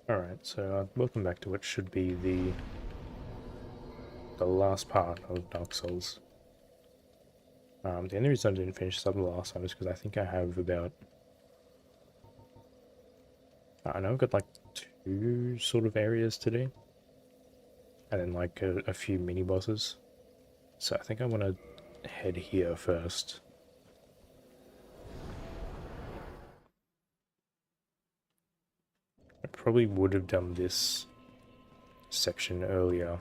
Alright, so welcome back to what should be the last part of Dark Souls. The only reason I didn't finish this up the last time is because I think I have about... I know I've got like 2 sort of areas to do, and then like a few mini-bosses. So I think I want to head here first. I probably would have done this section earlier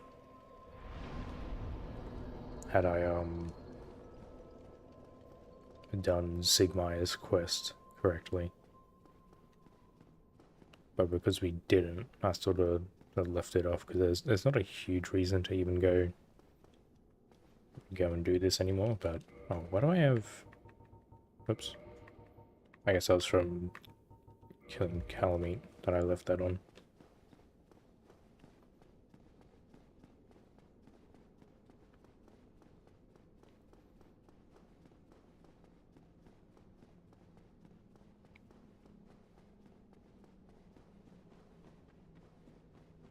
had I done Sigmaya's quest correctly. But because we didn't, I sort of left it off because there's not a huge reason to even go and do this anymore. But oh, why do I have? Oops. I guess that was from killing Calamite that I left that on.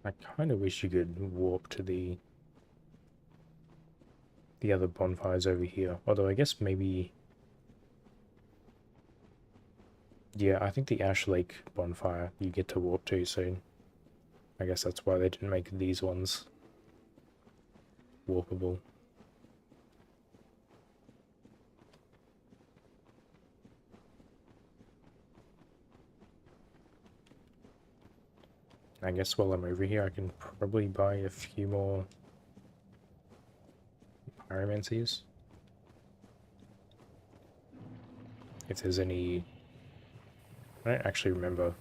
I kind of wish you could warp to the other bonfires over here. Although I guess maybe... Yeah, I think the Ash Lake bonfire you get to warp to, so I guess that's why they didn't make these ones warpable. I guess while I'm over here I can probably buy a few more pyromancies. If there's any... I don't actually remember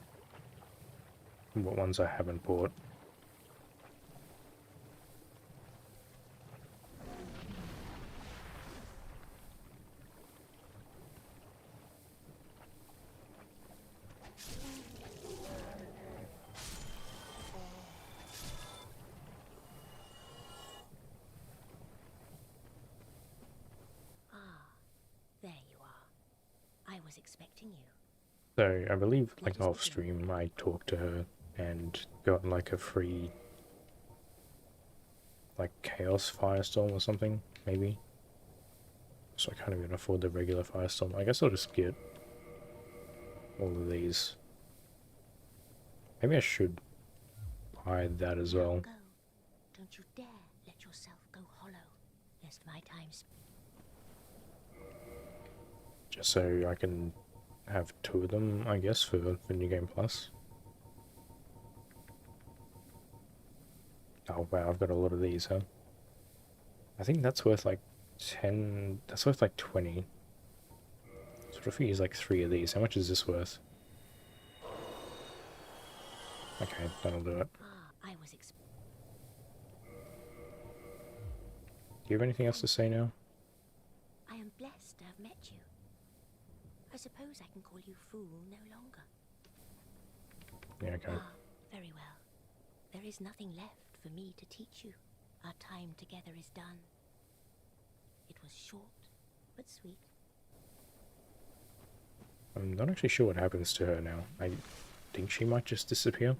what ones I haven't bought. There you are. I was expecting you. So I believe like off stream I talked to her and got like a free like Chaos Firestorm or something, maybe. So I can't even afford the regular Firestorm. I guess I'll just get all of these. Maybe I should buy that as well. Go. Don't you dare let yourself go hollow, lest my time's... Just so I can have 2 of them, I guess, for New Game Plus. Oh wow, I've got a lot of these, huh? I think that's worth like 10... That's worth like 20. So what if we use like 3 of these? How much is this worth? Okay, that'll do it. I was Do you have anything else to say now? I am blessed to have met you. I suppose I can call you fool no longer. Yeah, okay. Very well. There is nothing left for me to teach you. Our time together is done. It was short, but sweet. I'm not actually sure what happens to her now. I think she might just disappear.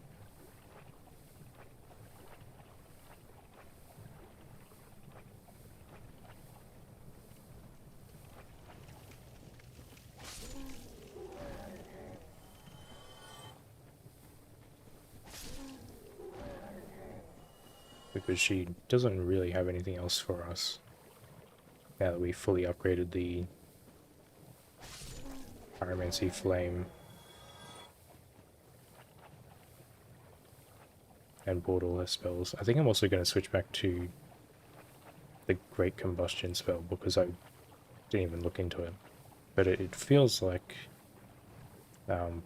Because she doesn't really have anything else for us now that we fully upgraded the Pyromancy Flame and bought all her spells. I think I'm also going to switch back to the Great Combustion spell because I didn't even look into it. But it feels like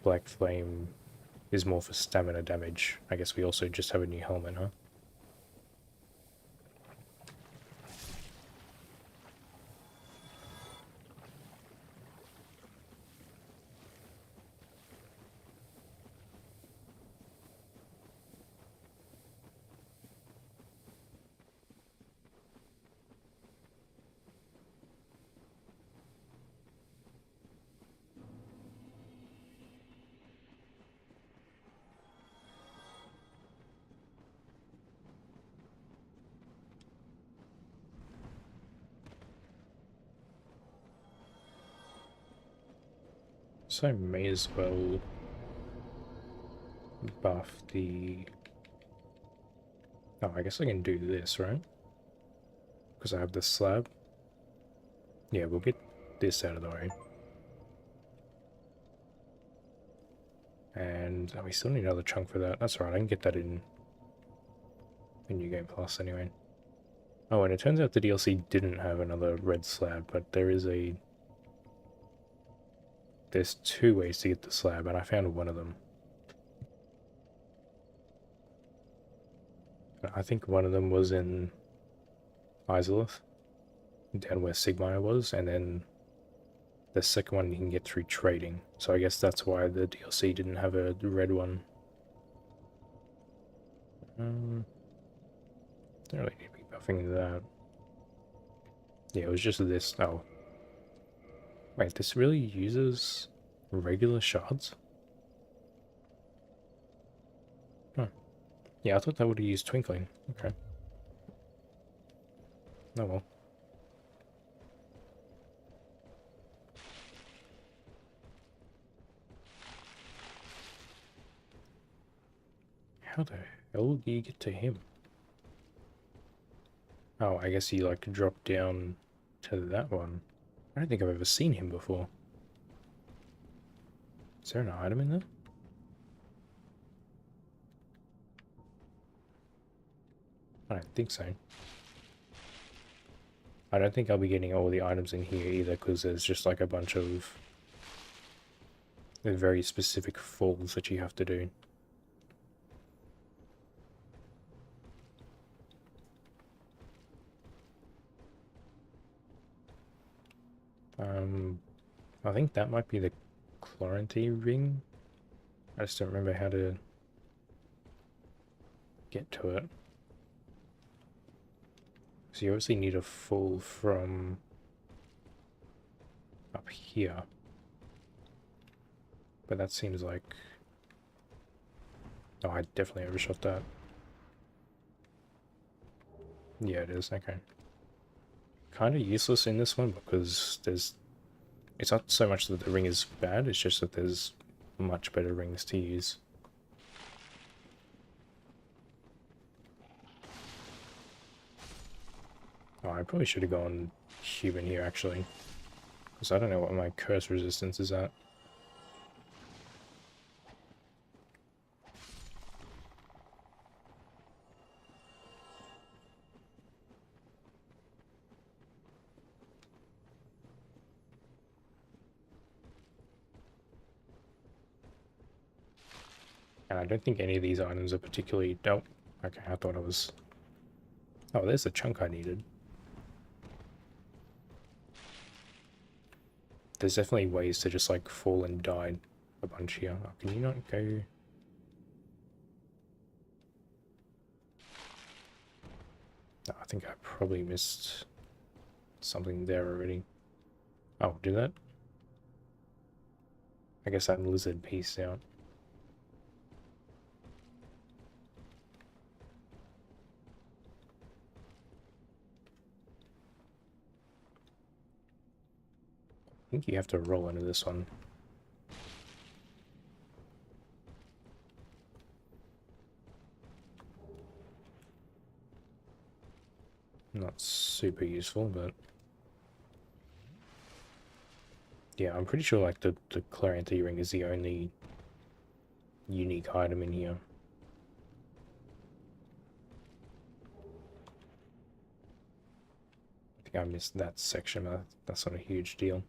Black Flame is more for stamina damage. I guess we also just have a new helmet, huh? So I may as well buff the... Oh, I guess I can do this, right? Because I have the slab. Yeah, we'll get this out of the way. And we still need another chunk for that. That's alright, I can get that in New Game Plus anyway. Oh, and it turns out the DLC didn't have another red slab, but there's two ways to get the slab, and I found one of them. I think one of them was in Izalith, down where Sigmire was, and then the second one you can get through trading. So I guess that's why the DLC didn't have a red one. Don't really need to be buffing that. Yeah, it was just this. Oh. Wait, this really uses regular shards? Huh. Yeah, I thought that would have used Twinkling. Okay. Oh well. How the hell do you get to him? Oh, I guess he like dropped down to that one. I don't think I've ever seen him before. Is there an item in there? I don't think so. I don't think I'll be getting all the items in here either, because there's just like a bunch of very specific falls that you have to do. I think that might be the Chlorantine ring. I just don't remember how to get to it. So you obviously need a fall from up here. But that seems like... Oh, I definitely overshot that. Yeah, it is, okay. Kind of useless in this one because there's... It's not so much that the ring is bad, it's just that there's much better rings to use. Oh, I probably should have gone human here, actually. Because I don't know what my curse resistance is at. And I don't think any of these items are particularly... Oh, okay, I thought I was... Oh, there's the chunk I needed. There's definitely ways to just, like, fall and die a bunch here. Oh, can you not go... Oh, I think I probably missed something there already. Oh, did that? I guess that lizard piece out. I think you have to roll into this one. Not super useful, but... Yeah, I'm pretty sure like the Chlorantine ring is the only unique item in here. I think I missed that section, but that's not a huge deal.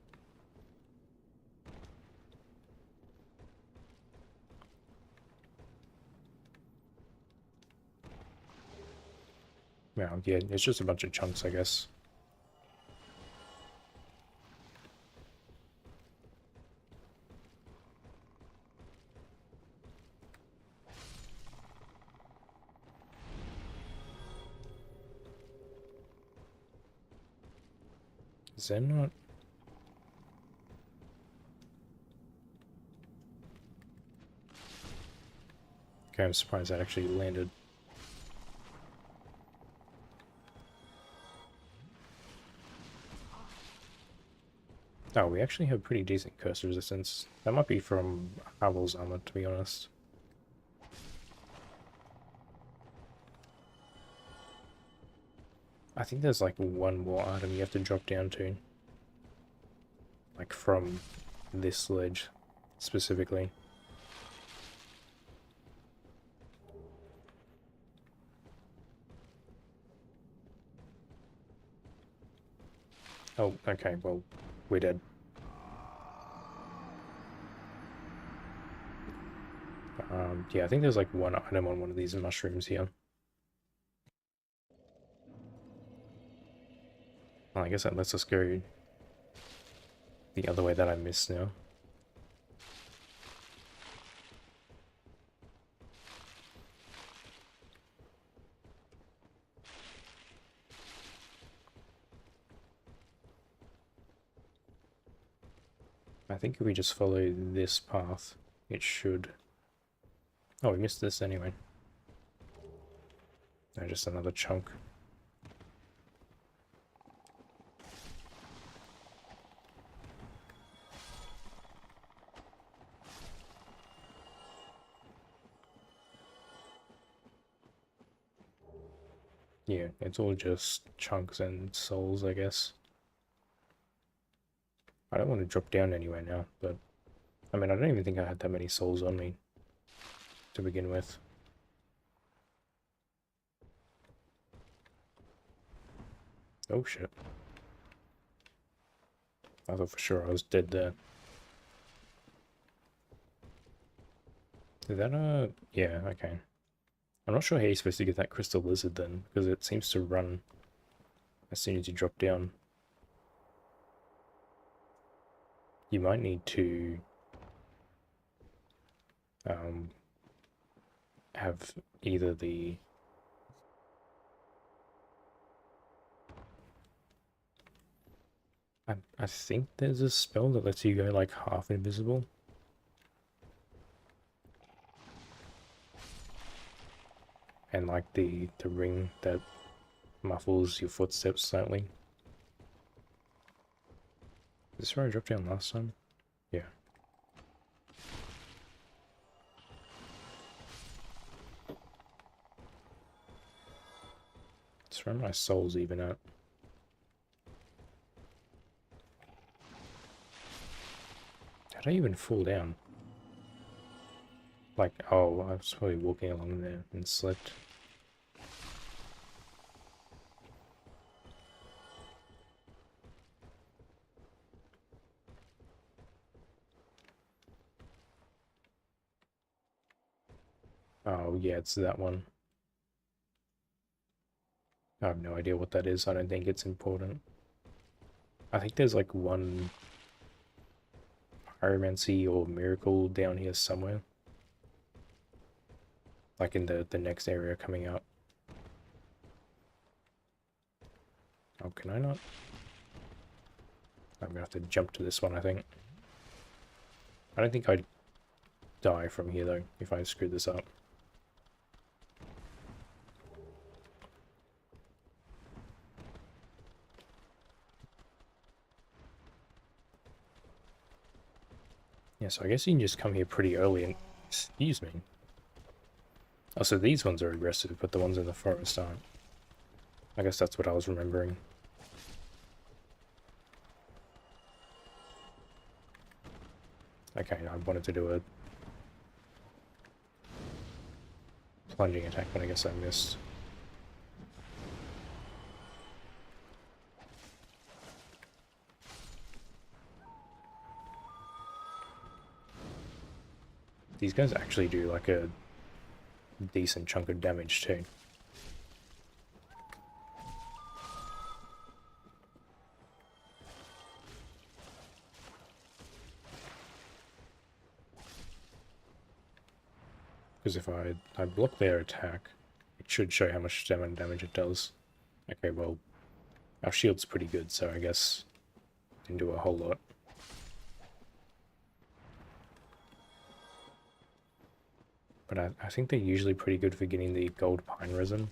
Yeah, it's just a bunch of chunks, I guess. Is that not... Okay, I'm surprised that actually landed. Oh, we actually have pretty decent curse resistance. That might be from Havel's armor, to be honest. I think there's like one more item you have to drop down to. Like from this ledge, specifically. Oh, okay, well, we're dead. Yeah, I think there's like one item on one of these mushrooms here. Well, I guess that lets us go the other way that I missed now. I think if we just follow this path, it should... Oh, we missed this anyway. No, just another chunk. Yeah, it's all just chunks and souls, I guess. I don't want to drop down anywhere now, but... I mean, I don't even think I had that many souls on me to begin with. Oh shit. I thought for sure I was dead there. Is that yeah, okay. I'm not sure how you're supposed to get that crystal lizard then, because it seems to run as soon as you drop down. You might need to have either the... I think there's a spell that lets you go like half invisible. And like the ring that muffles your footsteps slightly. Is this where I dropped down last time? Yeah. It's where my soul's even at. How'd I even fall down? Like, oh, I was probably walking along there and slipped. Oh, yeah, it's that one. I have no idea what that is. I don't think it's important. I think there's like one pyromancy or miracle down here somewhere. Like in the next area coming up. Oh, can I not? I'm gonna have to jump to this one, I think. I don't think I'd die from here though, if I screw this up. Yeah, so I guess you can just come here pretty early and... Excuse me. Oh, so these ones are aggressive, but the ones in the forest aren't. I guess that's what I was remembering. Okay, I wanted to do a plunging attack, but I guess I missed. These guys actually do like a decent chunk of damage too. Because if I block their attack, it should show how much damage it does. Okay, well, our shield's pretty good, so I guess it didn't do a whole lot. But I think they're usually pretty good for getting the gold pine resin.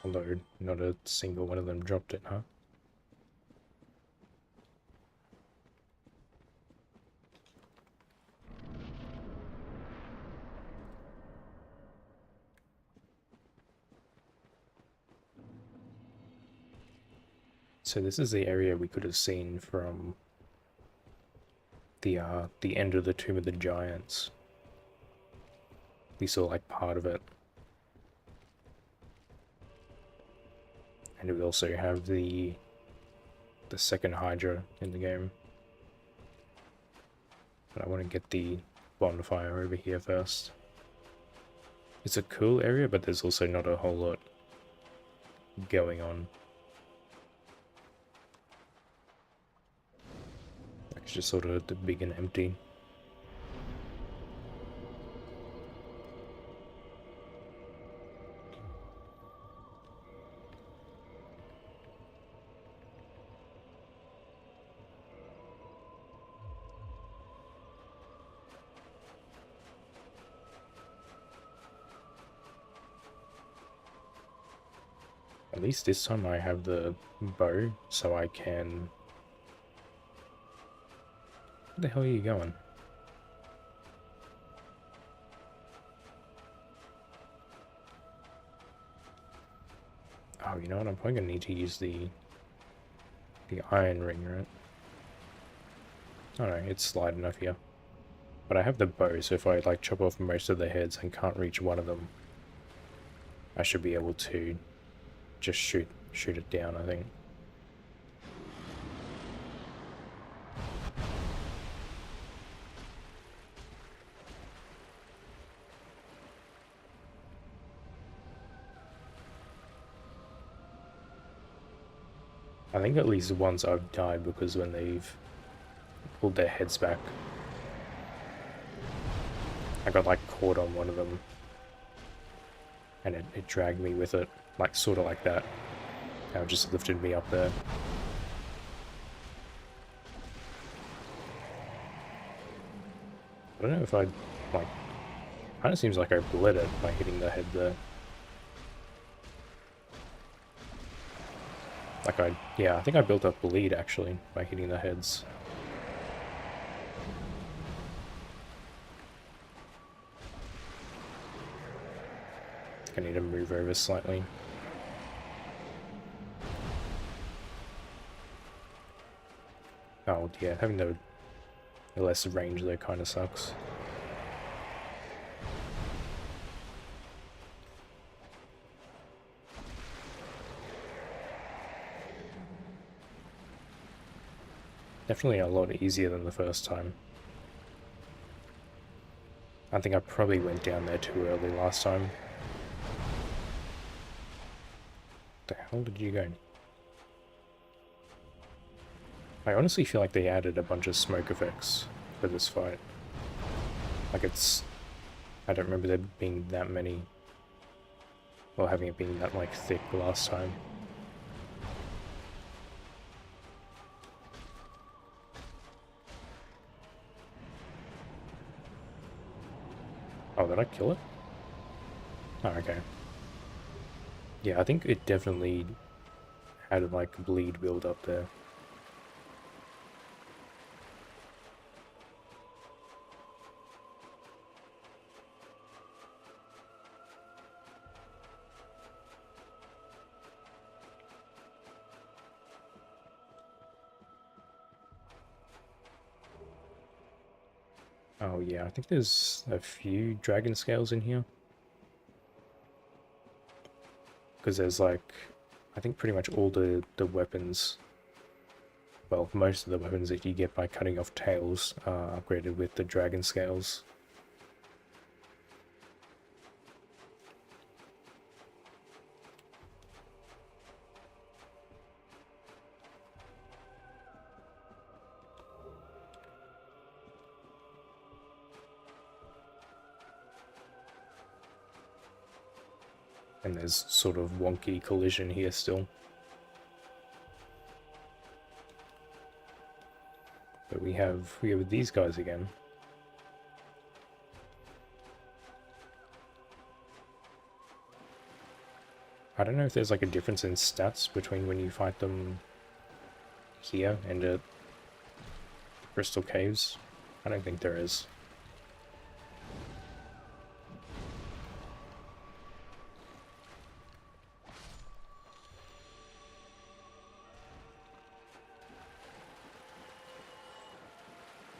Although not a single one of them dropped it, huh? So this is the area we could have seen from the end of the Tomb of the Giants. We saw like part of it. And we also have the second Hydra in the game. But I want to get the bonfire over here first. It's a cool area, but there's also not a whole lot going on. It's just sort of big and empty. At least this time I have the bow, so I can... Where the hell are you going? Oh, you know what? I'm probably gonna need to use the iron ring, right? Oh no, it's light enough here. But I have the bow, so if I like chop off most of the heads and can't reach one of them, I should be able to just shoot it down, I think. I think at least once I've died because when they've pulled their heads back, I got like caught on one of them and it dragged me with it, like sort of like that. How it just lifted me up there. I don't know if I, like, kind of seems like I bled it by hitting the head there. Like yeah, I think I built up bleed actually by hitting the heads. I need to move over slightly. Oh yeah, having the less range there kind of sucks. Definitely a lot easier than the first time. I think I probably went down there too early last time. The hell did you go? I honestly feel like they added a bunch of smoke effects for this fight. Like it's... I don't remember there being that many. Or having it being that, like, thick last time. Oh, did I kill it? Oh, okay. Yeah, I think it definitely had, like, bleed build up there. Oh yeah, I think there's a few dragon scales in here. Because there's like, I think pretty much all the weapons, well, most of the weapons that you get by cutting off tails are upgraded with the dragon scales. And there's sort of wonky collision here still. But we have these guys again. I don't know if there's like a difference in stats between when you fight them here and at Crystal Caves. I don't think there is.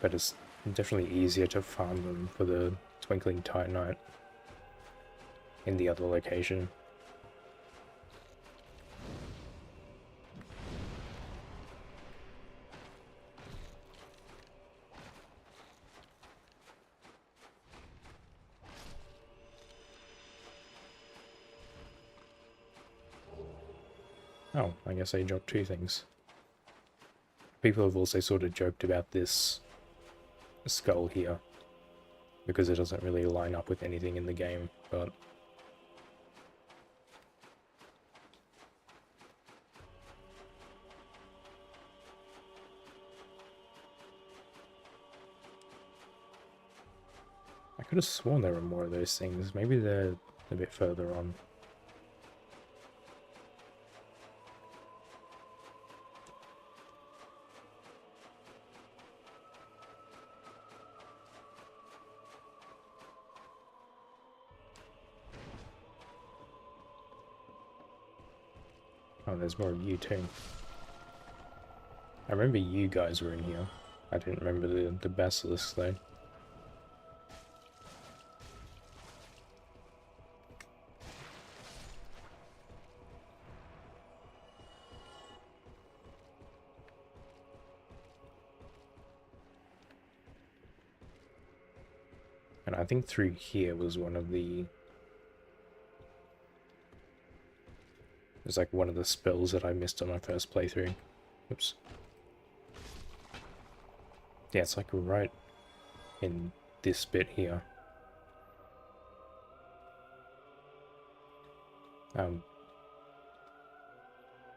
But it's definitely easier to farm them for the Twinkling Titanite in the other location. Oh, I guess I dropped two things. People have also sort of joked about this skull here, because it doesn't really line up with anything in the game, but I could have sworn there were more of those things. Maybe they're a bit further on. Oh, there's more of you too. I remember you guys were in here. I didn't remember the basilisks though. And I think through here was one of the... It was like one of the spells that I missed on my first playthrough. Oops. Yeah, it's like right in this bit here. What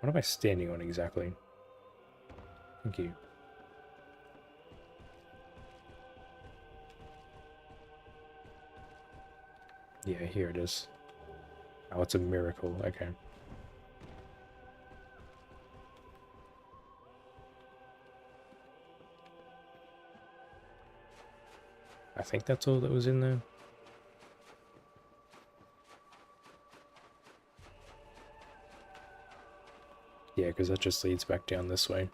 am I standing on exactly? Thank you. Yeah, here it is. Oh, it's a miracle. Okay. I think that's all that was in there. Yeah, because that just leads back down this way.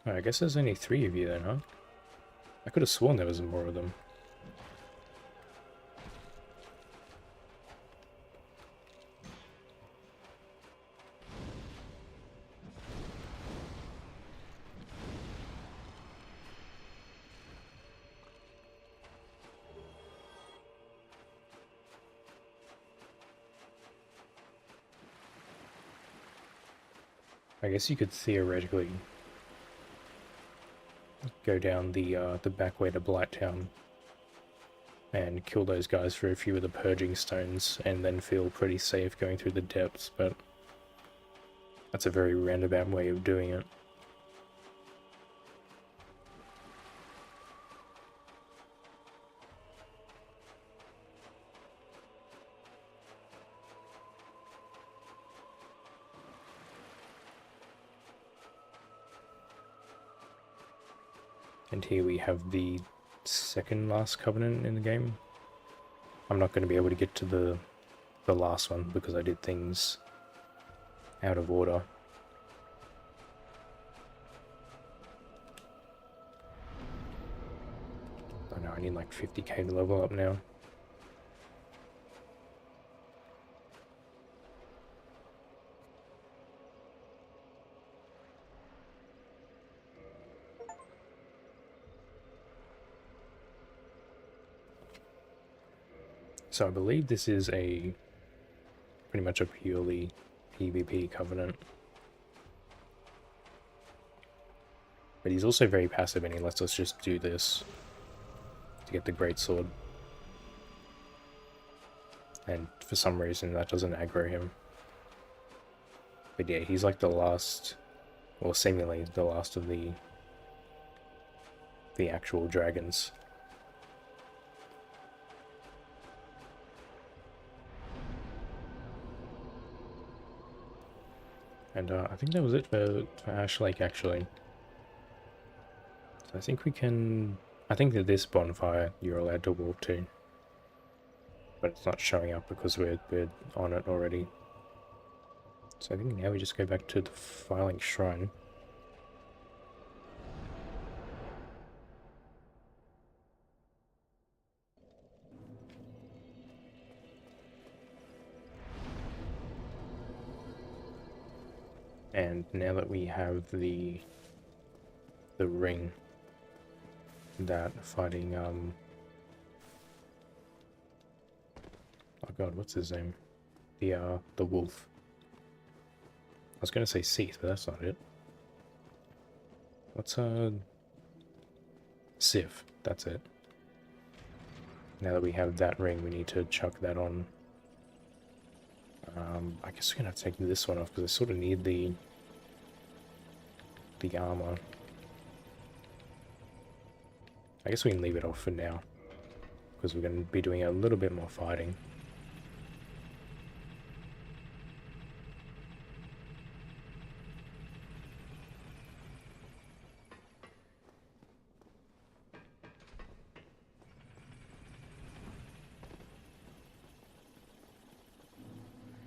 Oh, I guess there's only 3 of you then, huh? I could have sworn there was more of them. I guess you could theoretically go down the back way to Blighttown and kill those guys for a few of the purging stones and then feel pretty safe going through the depths, but that's a very roundabout way of doing it. And here we have the second last covenant in the game. I'm not going to be able to get to the last one because I did things out of order. I know I need like 50k to level up now. So I believe this is pretty much a purely PvP covenant. But he's also very passive and he lets us just do this to get the greatsword. And for some reason that doesn't aggro him. But yeah, he's like the last, or seemingly the last of the the actual dragons. And I think that was it for Ash Lake, actually. So I think we can... I think that this bonfire you're allowed to walk to. But it's not showing up because we're on it already. So I think now we just go back to the Filing Shrine. And now that we have the ring that fighting oh god, what's his name? The wolf. I was gonna say Seath, but that's not it. What's Civ, that's it. Now that we have that ring, we need to chuck that on. I guess we're gonna have to take this one off because I sort of need the armor. I guess we can leave it off for now because we're going to be doing a little bit more fighting.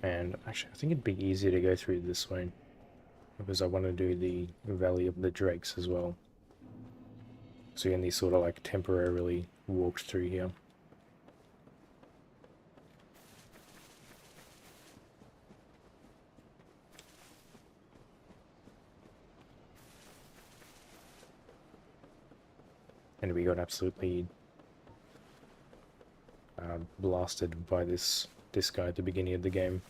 And actually, I think it'd be easier to go through this way because I want to do the Valley of the Drakes as well. So you can sort of like temporarily walk through here. And we got absolutely blasted by this guy at the beginning of the game.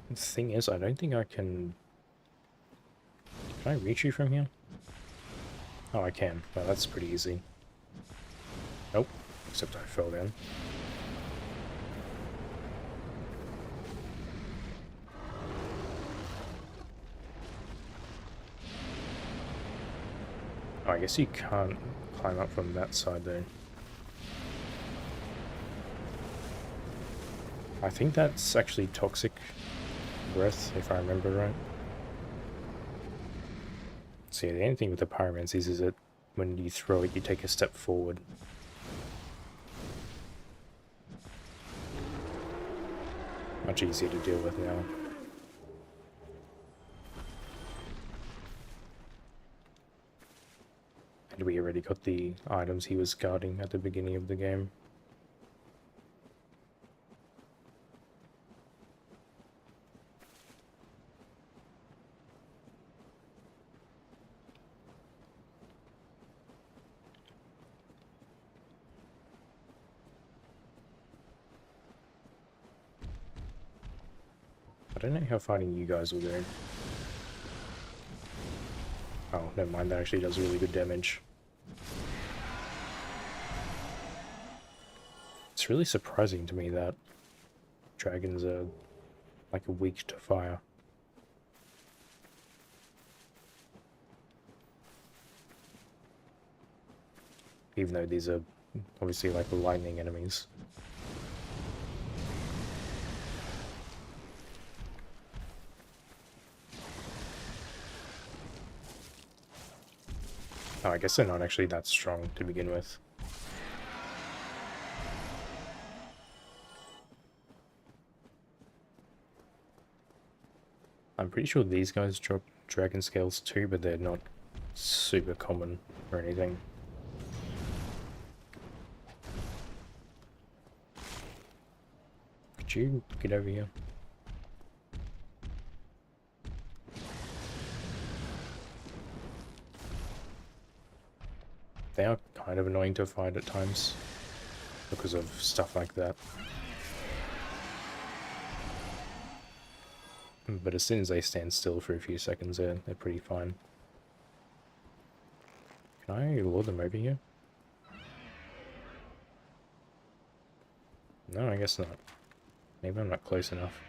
The thing is, I don't think I can... Can I reach you from here? Oh, I can. Well, that's pretty easy. Nope. Except I fell down. Oh, I guess you can't climb up from that side though. I think that's actually toxic breath, if I remember right. So yeah, the only thing with the pyromancies is that when you throw it, you take a step forward. Much easier to deal with now. And we already got the items he was guarding at the beginning of the game. I don't know how fighting you guys will go. Oh, never mind, that actually does really good damage. It's really surprising to me that dragons are like weak to fire. Even though these are obviously like lightning enemies. Oh, I guess they're not actually that strong to begin with. I'm pretty sure these guys drop dragon scales too, but they're not super common or anything. Could you get over here? They are kind of annoying to fight at times because of stuff like that. But as soon as they stand still for a few seconds, they're pretty fine. Can I lure them over here? No, I guess not. Maybe I'm not close enough.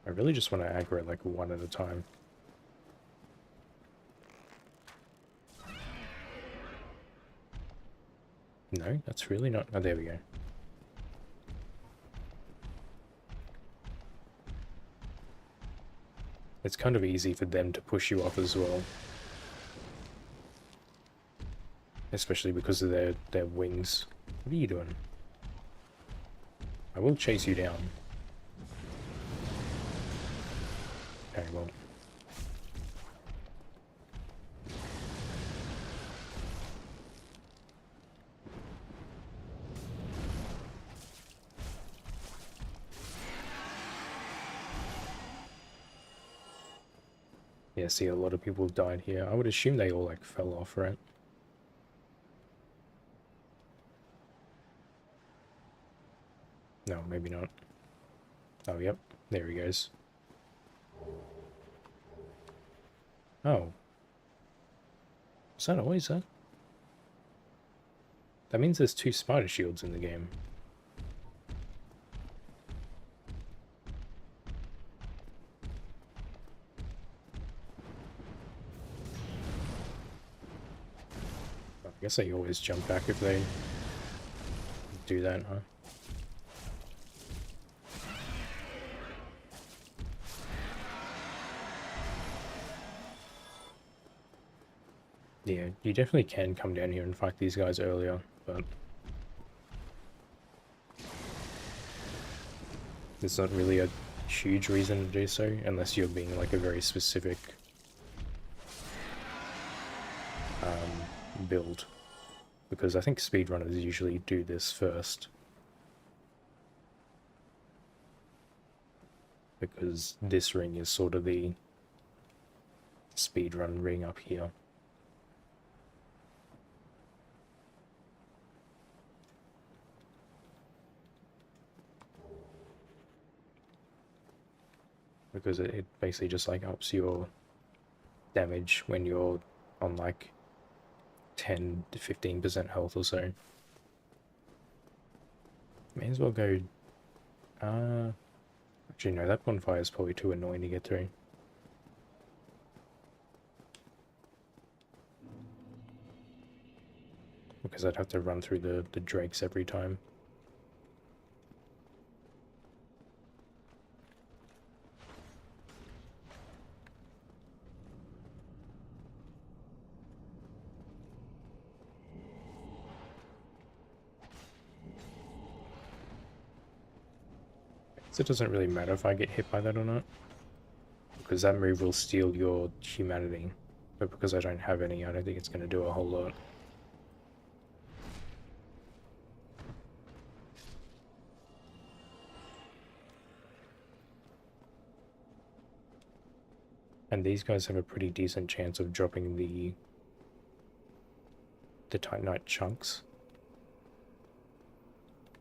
I really just want to aggro like one at a time. No, that's really not... Oh, there we go. It's kind of easy for them to push you off as well. Especially because of their wings. What are you doing? I will chase you down. Okay, well... Yeah, see, a lot of people died here. I would assume they all, like, fell off, right? No, maybe not. Oh, yep. There he goes. Oh. Was that always that? That means there's 2 spider shields in the game. I guess they always jump back if they do that, huh? Yeah, you definitely can come down here and fight these guys earlier, but... there's not really a huge reason to do so, unless you're being like a very specific build. Because I think speedrunners usually do this first. Because this ring is sort of the speedrun ring up here. Because it basically just like ups your damage when you're on like 10 to 15% health or so. May as well go... actually no, that bonfire is probably too annoying to get through. Because I'd have to run through the drakes every time. So it doesn't really matter if I get hit by that or not. Because that move will steal your humanity. But because I don't have any, I don't think it's going to do a whole lot. And these guys have a pretty decent chance of dropping the Titanite chunks.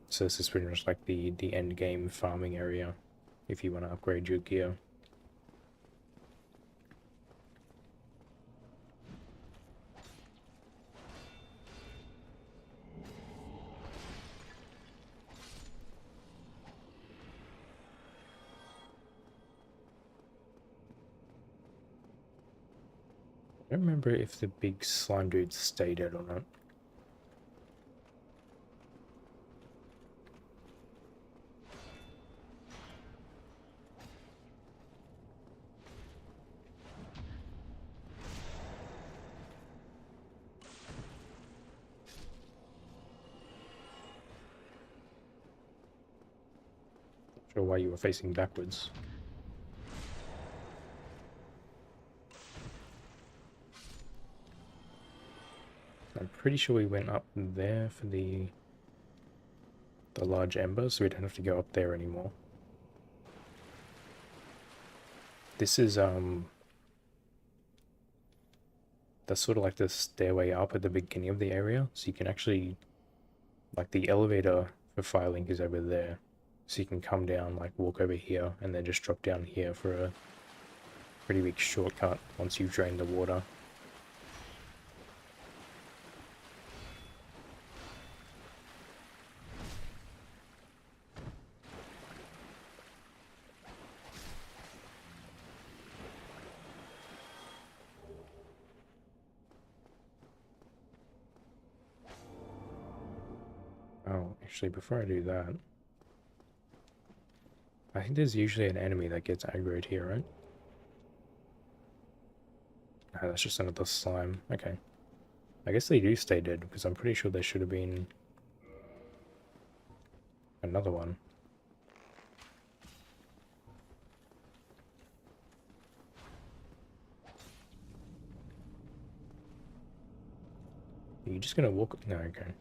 So this is pretty much like the end game farming area, if you want to upgrade your gear. I don't remember if the big slime dudes stay dead or not. Not sure why you were facing backwards. I'm pretty sure we went up there for the large ember, so we don't have to go up there anymore. This is that's sort of like the stairway up at the beginning of the area, so you can actually, like, the elevator for Firelink is over there, so you can come down, like walk over here and then just drop down here for pretty big shortcut once you've drained the water. Oh, actually, before I do that, I think there's usually an enemy that gets aggroed here, right? No, that's just another slime. Okay. I guess they do stay dead, because I'm pretty sure there should have been another one. Are you just gonna walk? No, okay.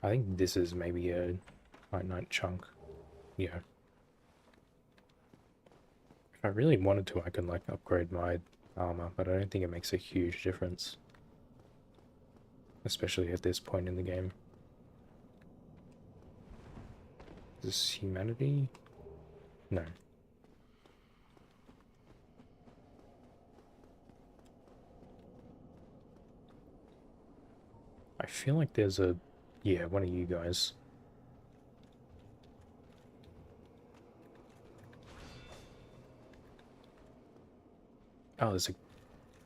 I think this is maybe a night chunk. Yeah. If I really wanted to, I could like upgrade my armor, but I don't think it makes a huge difference. Especially at this point in the game. Is this humanity? No. I feel like there's a... yeah, one of you guys. Oh, there's a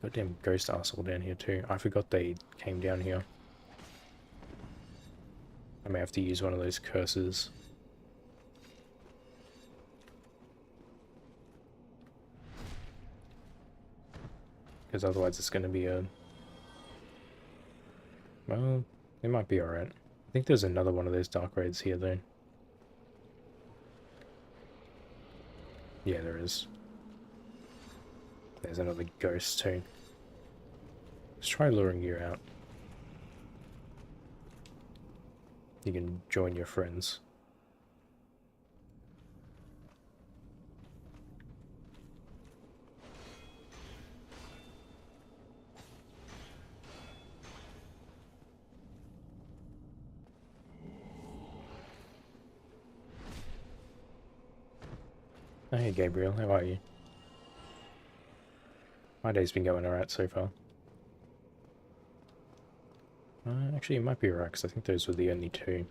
goddamn ghost asshole down here too. I forgot they came down here. I may have to use one of those curses. Because otherwise it's going to be a... well, it might be alright. I think there's another one of those dark raids here though. Yeah, there is. There's another ghost too. Let's try luring you out. You can join your friends. Oh, hey Gabriel, how are you? My day's been going alright so far. Actually, it might be right, because I think those were the only two.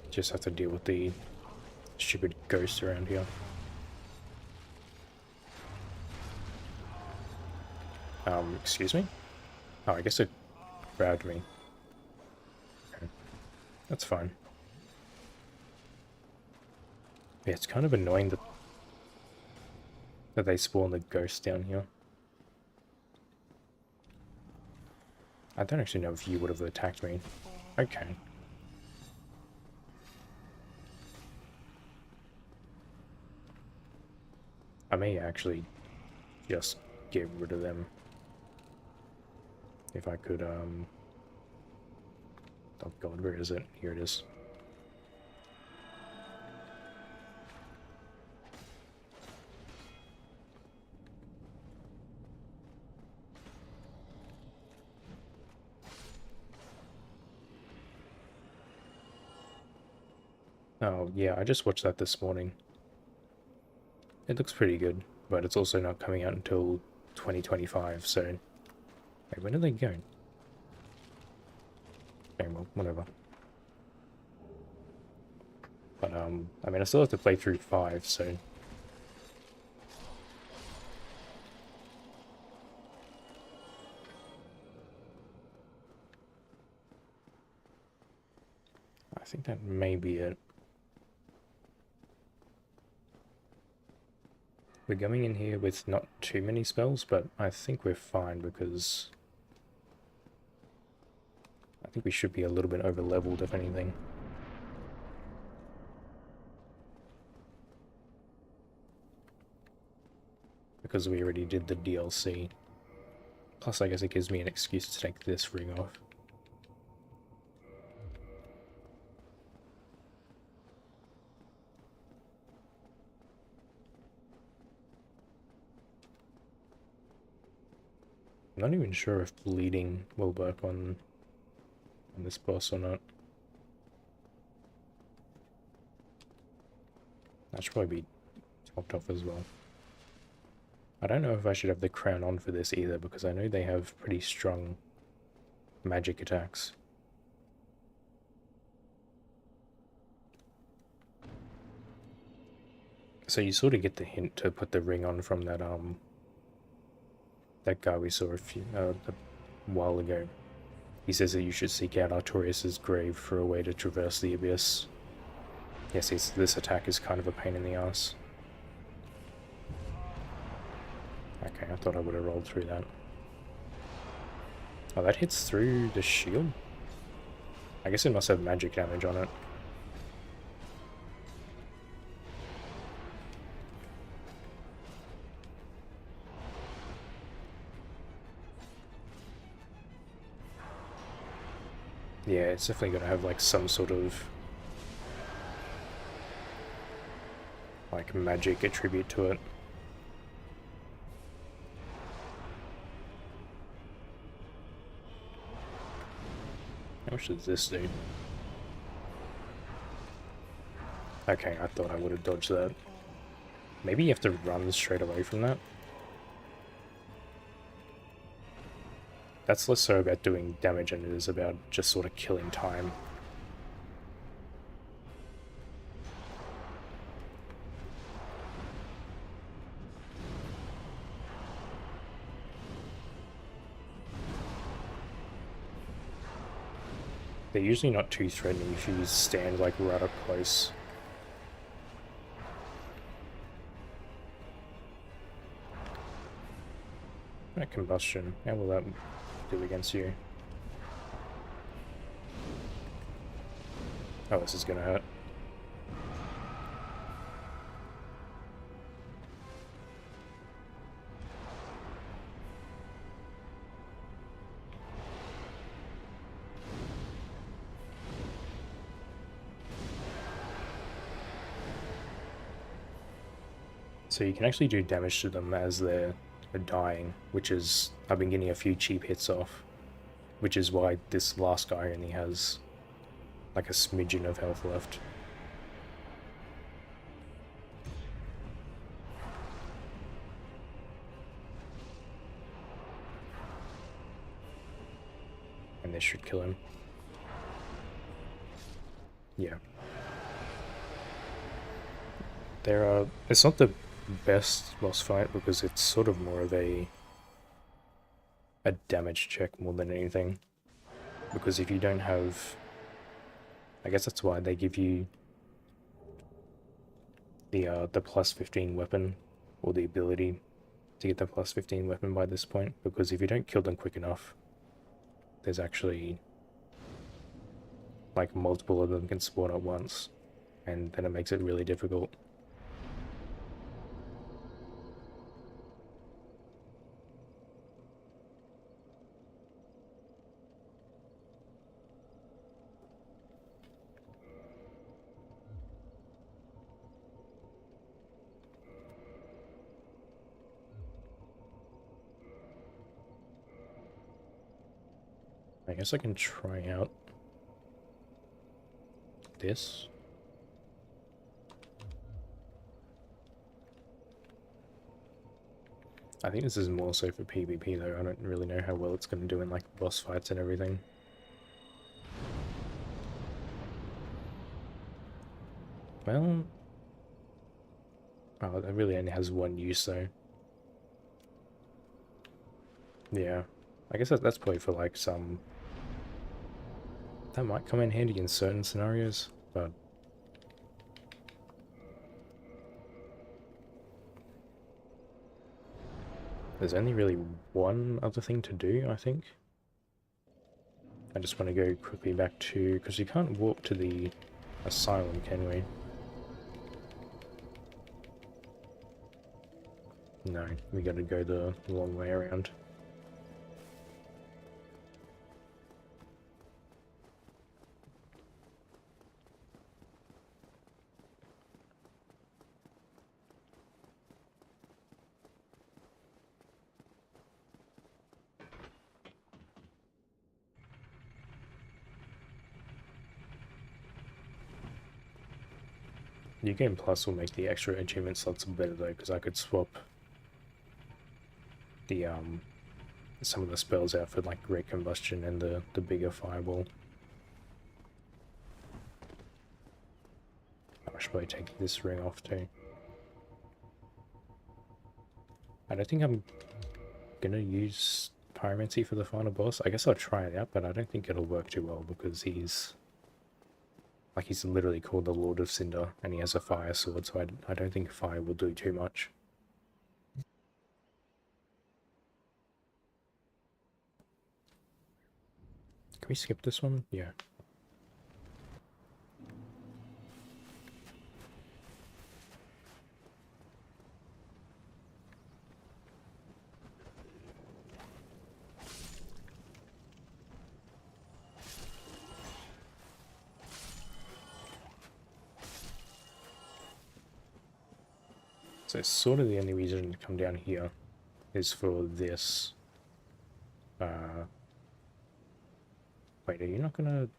Just have to deal with the stupid ghosts around here. Excuse me? Oh, I guess it grabbed me. Okay. That's fine. Yeah, it's kind of annoying that they spawn the ghosts down here. I don't actually know if you would have attacked me. Okay. I may actually just get rid of them. If I could, oh god, where is it? Here it is. Oh, yeah, I just watched that this morning. It looks pretty good, but it's also not coming out until 2025, so... wait, when are they going? Okay, well, whatever. But, I mean, I still have to play through 5, so... I think that may be it. We're going in here with not too many spells, but I think we're fine because... I think we should be a little bit over-leveled, if anything. Because we already did the DLC. Plus, I guess it gives me an excuse to take this ring off. I'm not even sure if bleeding will work on this boss or not. That should probably be topped off as well. I don't know if I should have the crown on for this either, because I know they have pretty strong magic attacks. So you sort of get the hint to put the ring on from that guy we saw a while ago. He says that you should seek out Artorias' grave for a way to traverse the abyss. Yes, this attack is kind of a pain in the ass. Okay, I thought I would have rolled through that. Oh, that hits through the shield? I guess it must have magic damage on it. Yeah, it's definitely gonna have like some sort of like magic attribute to it. How much does this do? Okay, I thought I would have dodged that. Maybe you have to run straight away from that? That's less so about doing damage and it is about just sort of killing time. They're usually not too threatening if you stand like right up close. That combustion, how will that do against you? Oh, this is gonna hurt. So you can actually do damage to them as they're dying, which is, I've been getting a few cheap hits off, which is why this last guy only has like a smidgen of health left. And this should kill him. Yeah. It's not the best boss fight because it's sort of more of a damage check more than anything. Because if you don't have, I guess that's why they give you the plus 15 weapon, or the ability to get the plus 15 weapon by this point, because if you don't kill them quick enough, there's actually like multiple of them can spawn at once, and then it makes it really difficult. I guess I can try out this. I think this is more so for PvP though. I don't really know how well it's going to do in like boss fights and everything. Well, oh, it really only has one use though. Yeah, I guess that's probably for like some... That might come in handy in certain scenarios, but... There's only really one other thing to do, I think. I just want to go quickly back to... because you can't walk to the asylum, can we? No, we gotta go the long way around. New Game Plus will make the extra achievement slots better though, because I could swap the some of the spells out for like Great Combustion and the bigger Fireball. I should probably take this ring off too. I don't think I'm gonna use Pyromancy for the final boss. I guess I'll try it out, but I don't think it'll work too well because he's literally called the Lord of Cinder and he has a fire sword, so I don't think fire will do too much. Can we skip this one? Yeah. So sort of the only reason to come down here is for this. Wait, are you not gonna...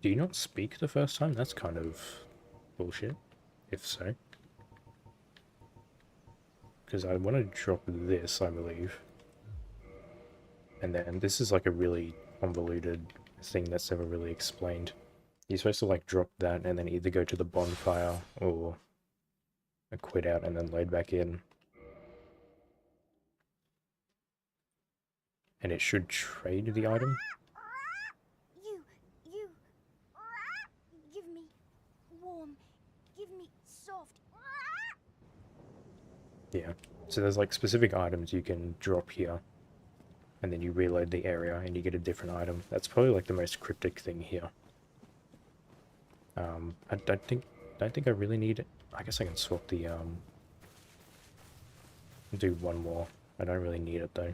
Do you not speak the first time? That's kind of bullshit, if so. Because I want to drop this, I believe. And then this is like a really convoluted thing that's never really explained. You're supposed to like drop that and then either go to the bonfire or quit out and then load back in. And it should trade the item. You, give me warm, give me soft. Yeah, so there's like specific items you can drop here. And then you reload the area and you get a different item. That's probably like the most cryptic thing here. I don't think I really need it. I guess I can swap the do one more. I don't really need it though.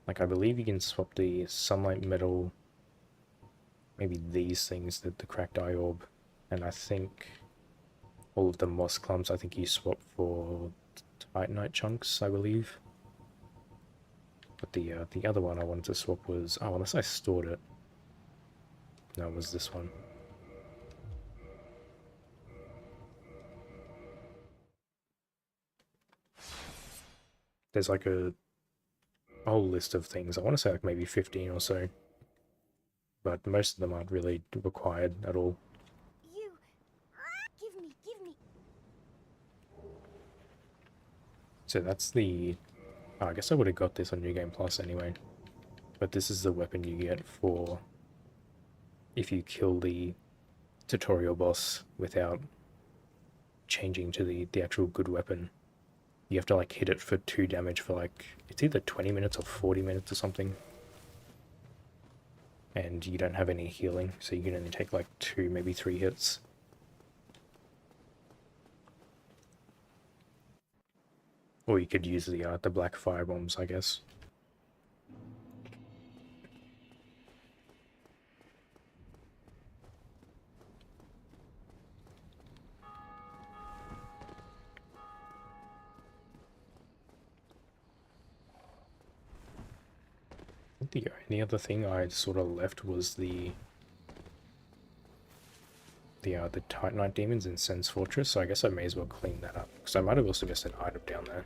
Like I believe you can swap the sunlight metal, maybe these things, the cracked eye orb, and I think all of the moss clumps I think you swap for titanite chunks, I believe. But the other one I wanted to swap was, oh, unless I stored it. No, it was this one. There's like a whole list of things. I want to say like maybe 15 or so. But most of them aren't really required at all. You, give me. So that's the... Oh, I guess I would have got this on New Game Plus anyway. But this is the weapon you get for if you kill the tutorial boss without changing to the actual good weapon. You have to like hit it for 2 damage for like, it's either 20 minutes or 40 minutes or something. And you don't have any healing, so you can only take like 2, maybe 3 hits. Or you could use the black fire bombs, I guess. The only other thing I sort of left was the Titanite demons in Sen's Fortress, so I guess I may as well clean that up, because I might have also missed an item down there.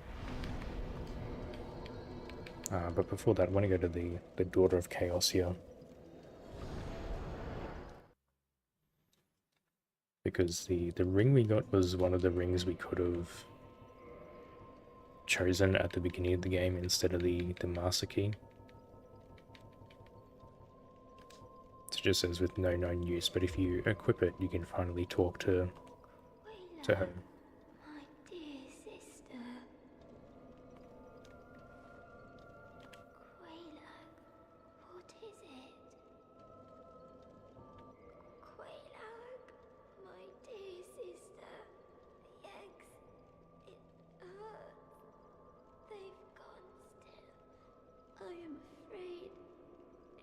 But before that, I want to go to the Daughter of Chaos here. Because the ring we got was one of the rings we could have chosen at the beginning of the game instead of the Master Key. It just says with no known use, but if you equip it, you can finally talk to her. My dear sister. Quaylag, what is it? Quaylag, my dear sister. The eggs, it hurts. They've gone still. I am afraid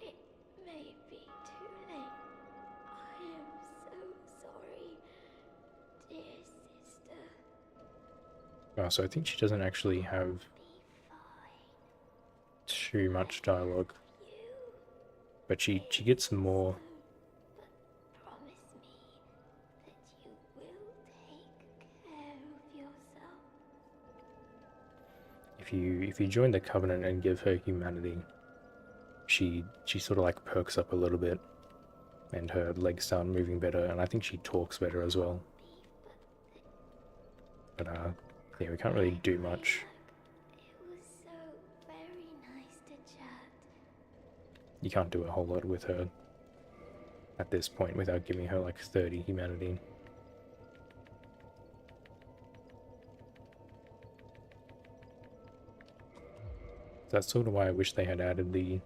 it may be too late. I am so sorry, dear sister. Oh, so I think she doesn't actually have Be fine. too much dialogue, You but she gets more. but promise me if you join the Covenant and give her humanity, she sort of like perks up a little bit, and her legs start moving better, and I think she talks better as well. But yeah, we can't really do much. It was so very nice to chat. You can't do a whole lot with her at this point without giving her like 30 humanity. That's sort of why I wish they had added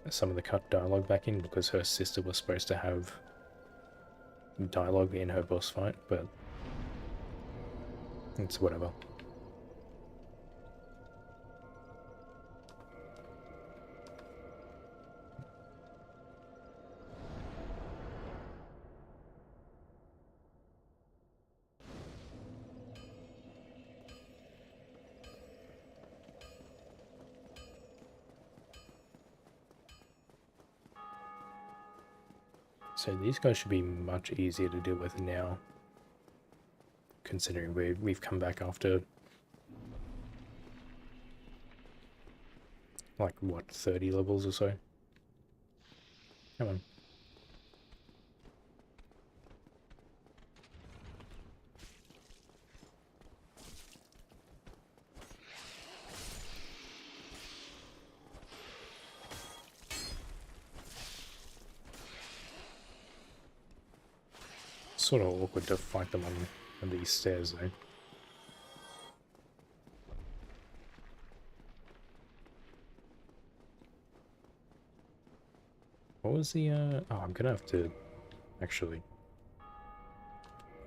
some of the cut dialogue back in, because her sister was supposed to have dialogue in her boss fight, but it's whatever. So these guys should be much easier to deal with now, considering we've come back after, like, what, 30 levels or so? Come on. Sort of awkward to fight them on these stairs, though. What was the, oh, I'm gonna have to, actually,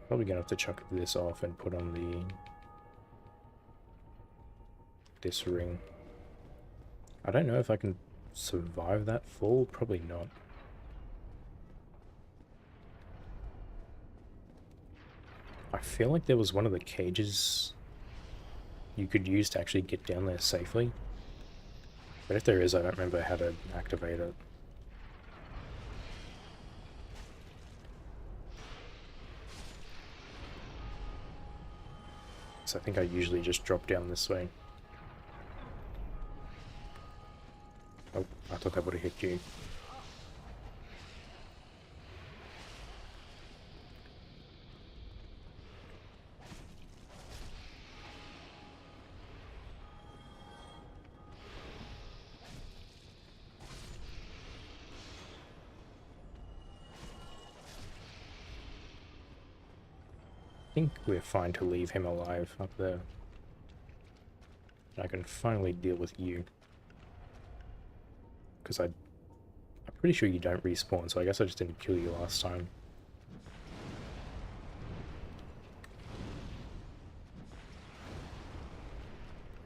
probably gonna have to chuck this off and put on this ring. I don't know if I can survive that fall, probably not. I feel like there was one of the cages you could use to actually get down there safely. But if there is, I don't remember how to activate it. So I think I usually just drop down this way. Oh, I thought that would have hit you. I think we're fine to leave him alive up there. I can finally deal with you. Because I'm pretty sure you don't respawn, so I guess I just didn't kill you last time.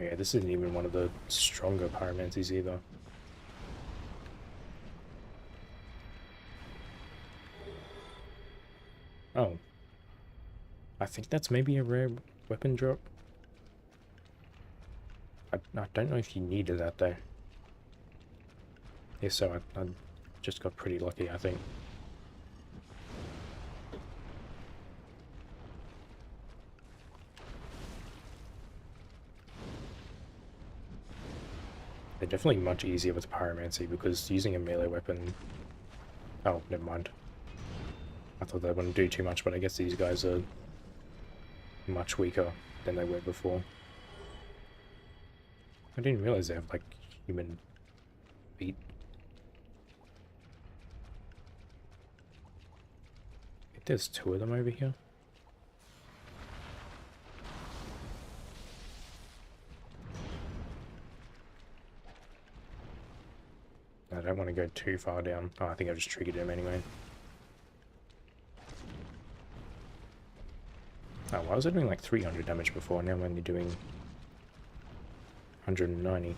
Yeah, this isn't even one of the stronger pyromancies either. Oh. I think that's maybe a rare weapon drop. I don't know if you needed that though. Yeah, so I just got pretty lucky, I think. They're definitely much easier with pyromancy, because using a melee weapon... Oh, never mind. I thought they wouldn't do too much, but I guess these guys are much weaker than they were before. I didn't realize they have, like, human feet. I think there's two of them over here. I don't want to go too far down. Oh, I think I just triggered him anyway. Oh, why was I doing like 300 damage before? Now I'm only doing 190.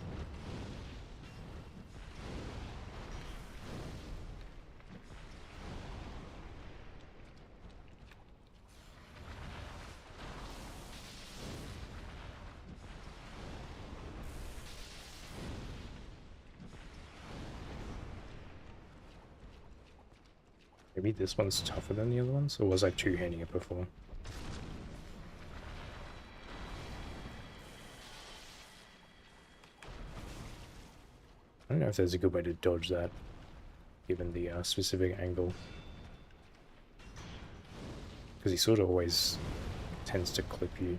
Maybe this one's tougher than the other ones, or was I two-handing it before? don't know if there's a good way to dodge that, given the specific angle. Because he sort of always tends to clip you.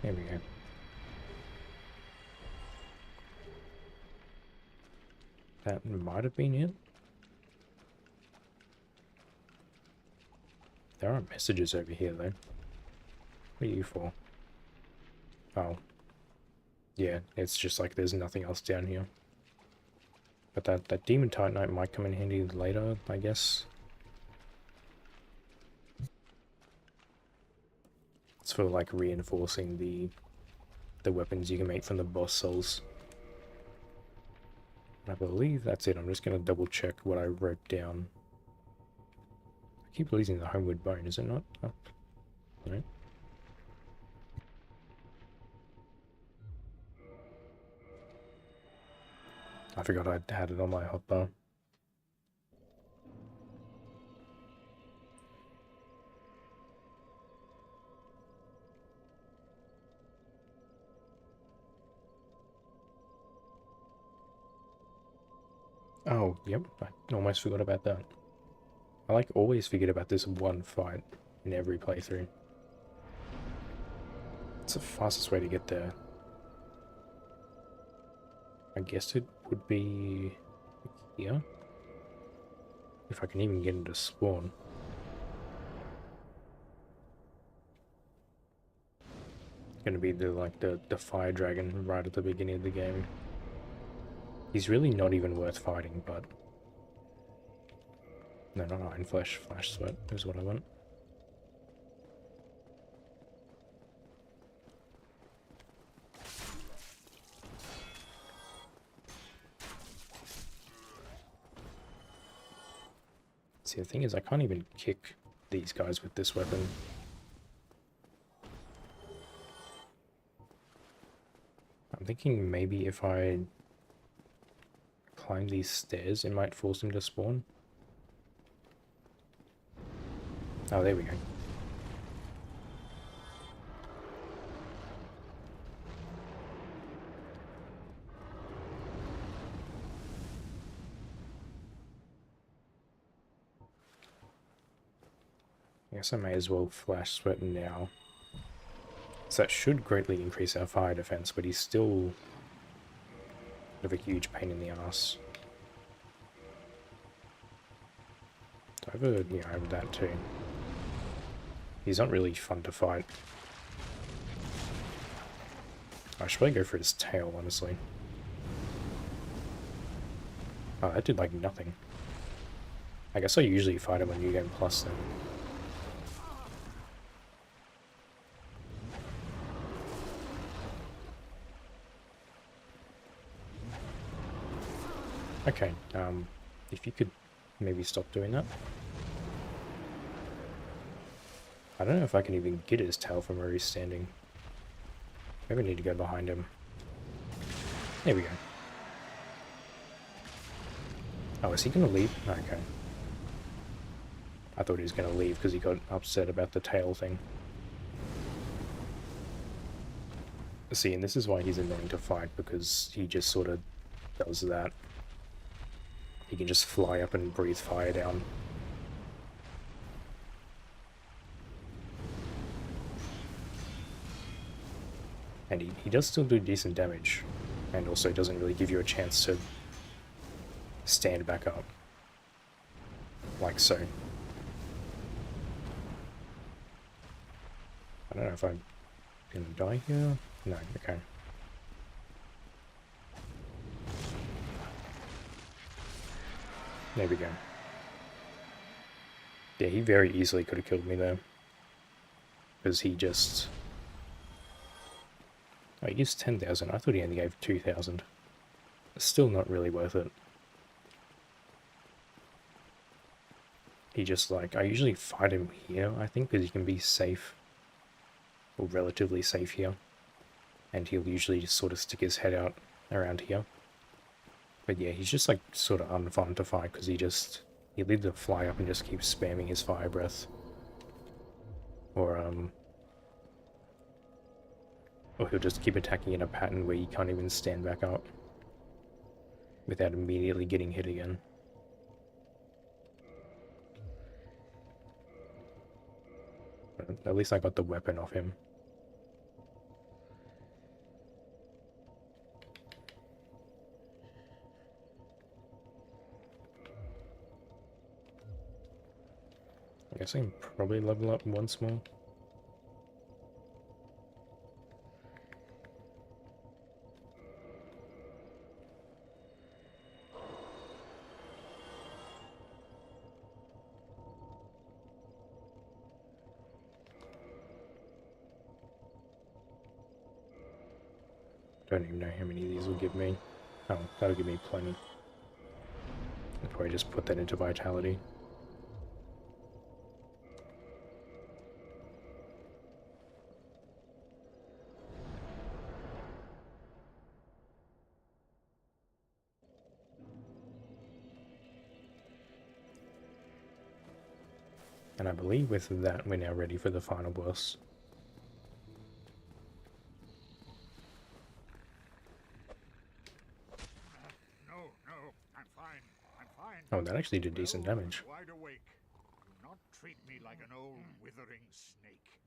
There we go. That might have been it. There aren't messages over here, though. What are you for? Oh. Yeah, it's just like there's nothing else down here. But that Demon Titanite might come in handy later, I guess. It's for, like, reinforcing the weapons you can make from the boss souls. I believe that's it. I'm just going to double check what I wrote down. I keep losing the homeward bone, is it not? Oh, no. I forgot I had it on my hotbar. Oh, yep, I almost forgot about that. I like always forget about this one fight in every playthrough. It's the fastest way to get there. I guess it would be here. If I can even get into spawn. It's gonna be the fire dragon right at the beginning of the game. He's really not even worth fighting, but... No, not Iron Flesh. Flash Sweat is what I want. See, the thing is, I can't even kick these guys with this weapon. I'm thinking maybe if I climb these stairs, it might force him to spawn. Oh, there we go. I guess I may as well flash sweat now. So that should greatly increase our fire defense, but he's still of a huge pain in the ass. So I have that too. He's not really fun to fight. I should probably go for his tail, honestly. Oh, that did like nothing. I guess I usually fight him on New Game Plus then. Okay, if you could maybe stop doing that. I don't know if I can even get his tail from where he's standing. Maybe I need to go behind him. There we go. Oh, is he gonna leave? Okay. I thought he was gonna leave because he got upset about the tail thing. See, and this is why he's annoying to fight, because he just sort of does that. He can just fly up and breathe fire down. And he does still do decent damage, and also doesn't really give you a chance to stand back up. Like so. I don't know if I'm gonna die here. No, okay. There we go. Yeah, he very easily could have killed me there. Because he just... Oh, he gives 10,000. I thought he only gave 2,000. It's still not really worth it. He just like... I usually fight him here, I think, because he can be safe. Or relatively safe here. And he'll usually just sort of stick his head out around here. But yeah, he's just like sort of unfun to fight because he just He'll either fly up and just keep spamming his fire breath, or he'll just keep attacking in a pattern where you can't even stand back up without immediately getting hit again. At least I got the weapon off him. I guess I can probably level up once more. Don't even know how many of these will give me. Oh, that'll give me plenty. I'll probably just put that into vitality. And I believe with that we're now ready for the final boss. No, I'm fine. Oh, that actually did decent damage. Wide awake. Do not treat me like an old withering snake.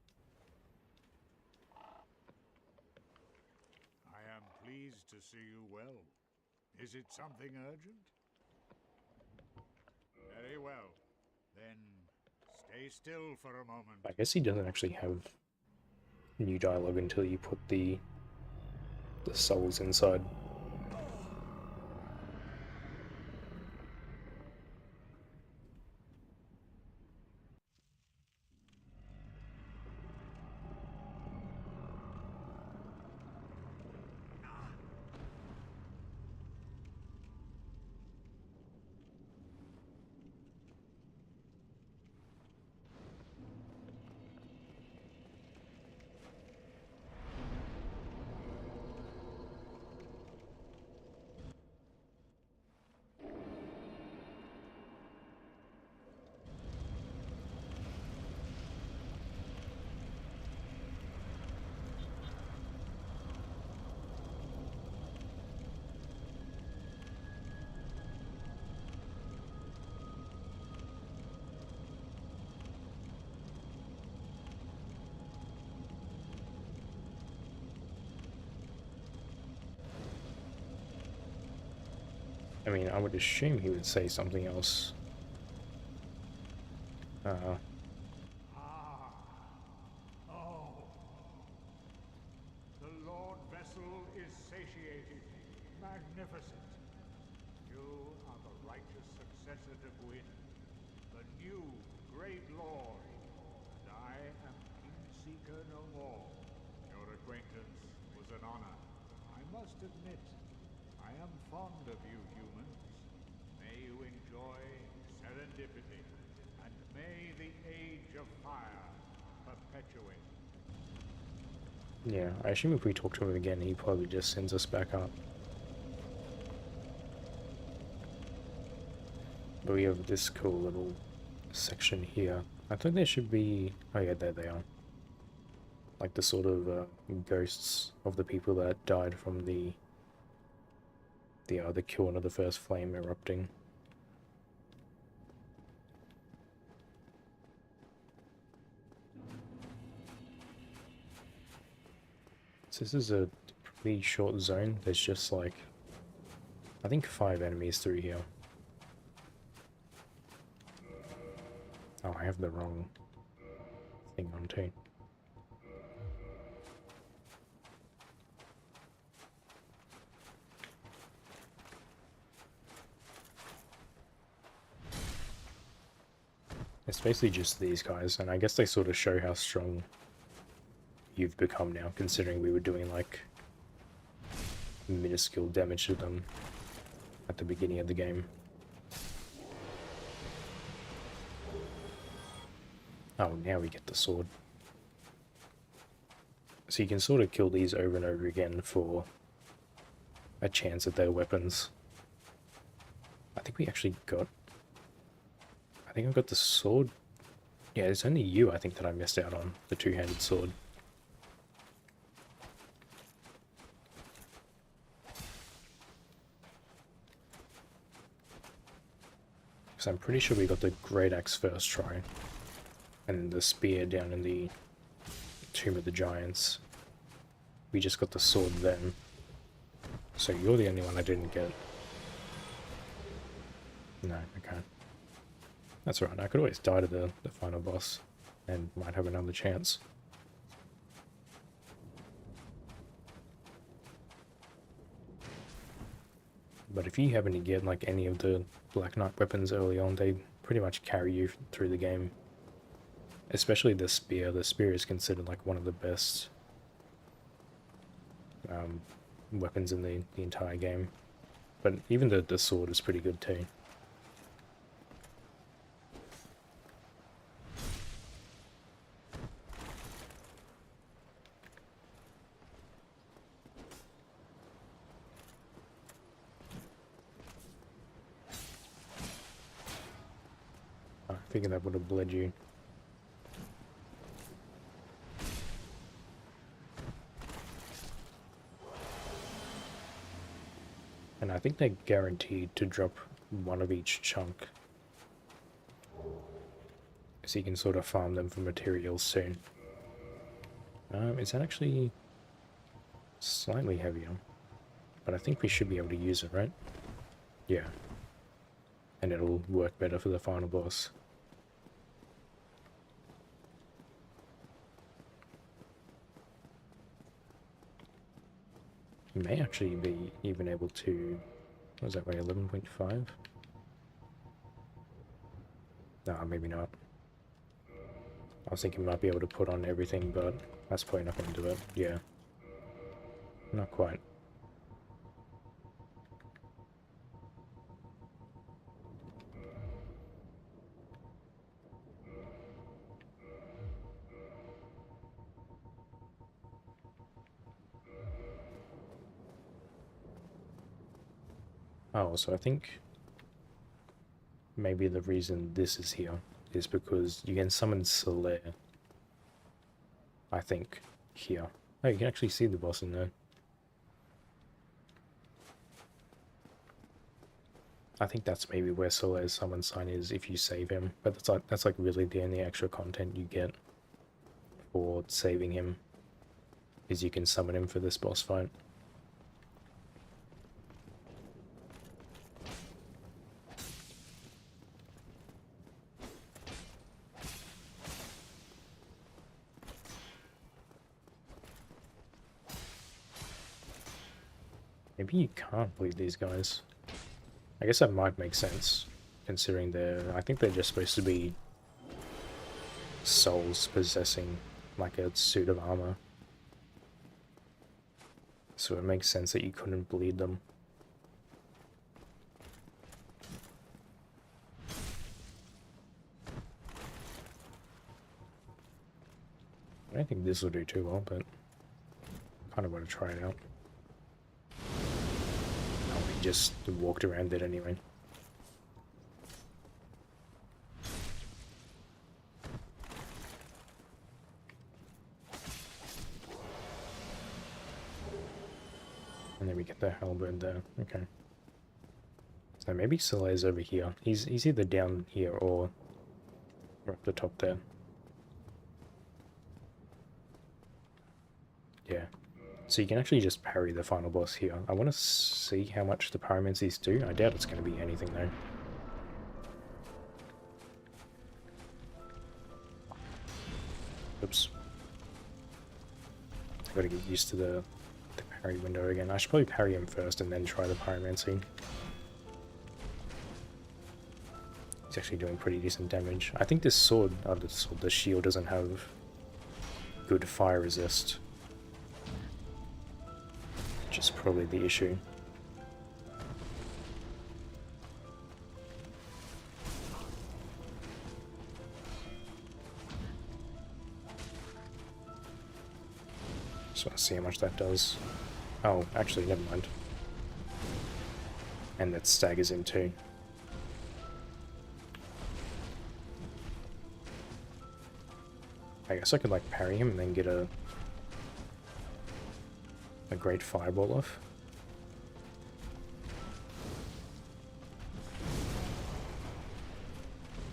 I am pleased to see you well. Is it something urgent? Very well. Then stay still for a moment. I guess he doesn't actually have new dialogue until you put the souls inside. I mean, I would assume he would say something else. Oh. The Lord Vessel is satiated, magnificent. You are the righteous successor to Gwyn, the new great Lord, and I am Kingseeker no more. Your acquaintance was an honor. I must admit, I am fond of you humans. May you enjoy serendipity, and may the Age of Fire perpetuate. Yeah, I assume if we talk to him again, he probably just sends us back up. But we have this cool little section here. I think there should be... oh yeah, there they are. Like the sort of ghosts of the people that died from the kiln of the first flame erupting. So this is a pretty short zone. There's just like, I think 5 enemies through here. Oh, I have the wrong thing on too. It's basically just these guys, and I guess they sort of show how strong you've become now, considering we were doing like minuscule damage to them at the beginning of the game. Oh, now we get the sword. So you can sort of kill these over and over again for a chance at their weapons. I think we actually got think I got the sword. Yeah, it's only you, I think, that I missed out on. The two-handed sword. Because I'm pretty sure we got the great axe first try. And the spear down in the Tomb of the Giants. We just got the sword then. So you're the only one I didn't get. No, okay. That's right, I could always die to the final boss. And might have another chance. But if you happen to get like any of the Black Knight weapons early on, they pretty much carry you through the game. Especially the spear. The spear is considered like one of the best weapons in the entire game. But even the sword is pretty good too. I figured that would have bled you. And I think they're guaranteed to drop one of each chunk. So you can sort of farm them for materials soon. Is that actually slightly heavier? But I think we should be able to use it, right? Yeah. And it'll work better for the final boss. You may actually be even able to... What was that, weigh 11.5? No, maybe not. I was thinking we might be able to put on everything, but that's probably not going to do it. Yeah. Not quite. Oh, so I think maybe the reason this is here is because you can summon Solaire. I think here. Oh, you can actually see the boss in there. I think that's maybe where Solaire's summon sign is if you save him, but that's like really the only extra content you get for saving him, is you can summon him for this boss fight. Maybe you can't bleed these guys. I guess that might make sense, considering I think they're just supposed to be souls possessing like a suit of armor. So it makes sense that you couldn't bleed them. I don't think this will do too well, but I kind of want to try it out. We just walked around it anyway. And then we get the halberd there. Okay. So maybe Solaire's over here. He's either down here or up the top there. Yeah. So you can actually just parry the final boss here. I want to see how much the pyromancies do. I doubt it's going to be anything though. Oops. I've got to get used to the parry window again. I should probably parry him first and then try the pyromancy. He's actually doing pretty decent damage. I think this sword, the shield doesn't have good fire resist. Which is probably the issue. So let's see how much that does. Oh, actually, never mind. And that staggers him too. I guess I could like parry him and then get a great fireball off.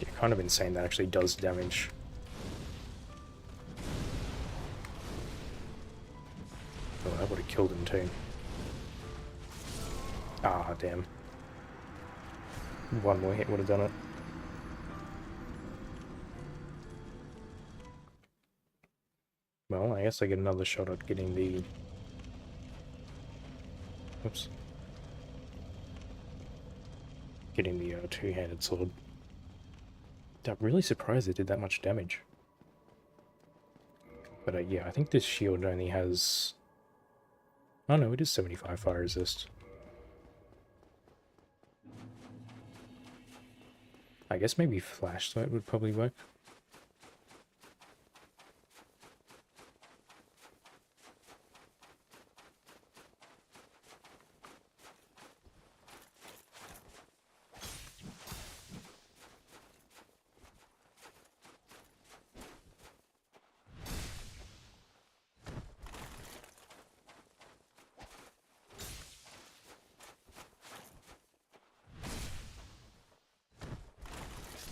Yeah, kind of insane that actually does damage. Oh, that would have killed him too. Ah, damn. One more hit would have done it. Well, I guess I get another shot at getting the... Oops. Getting the two-handed sword. I'm really surprised it did that much damage. But yeah, I think this shield only has... Oh no, it is 75 fire resist. I guess maybe flashlight would probably work.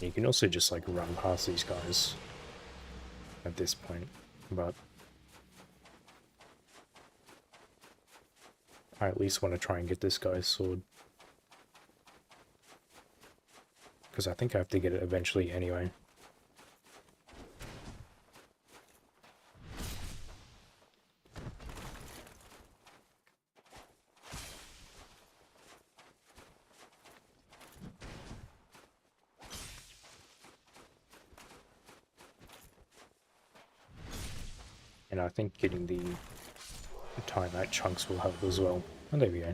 You can also just like run past these guys at this point, but I at least want to try and get this guy's sword. Because I think I have to get it eventually anyway. And I think getting the timeout chunks will help as well. Oh, there we go.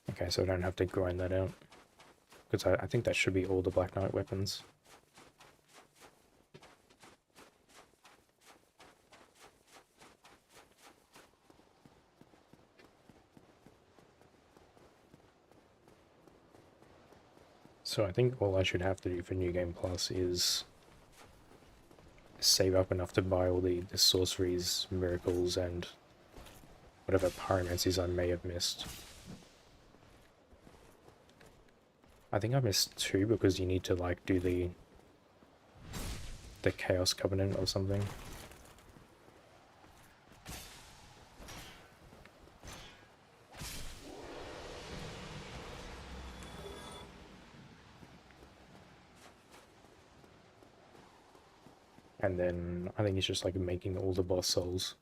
Okay, so I don't have to grind that out. Because I think that should be all the Black Knight weapons. So I think all I should have to do for New Game Plus is save up enough to buy all the sorceries, miracles, and whatever pyromancies I may have missed. I think I missed 2 because you need to like do the Chaos Covenant or something. And then I think it's just like making all the boss souls.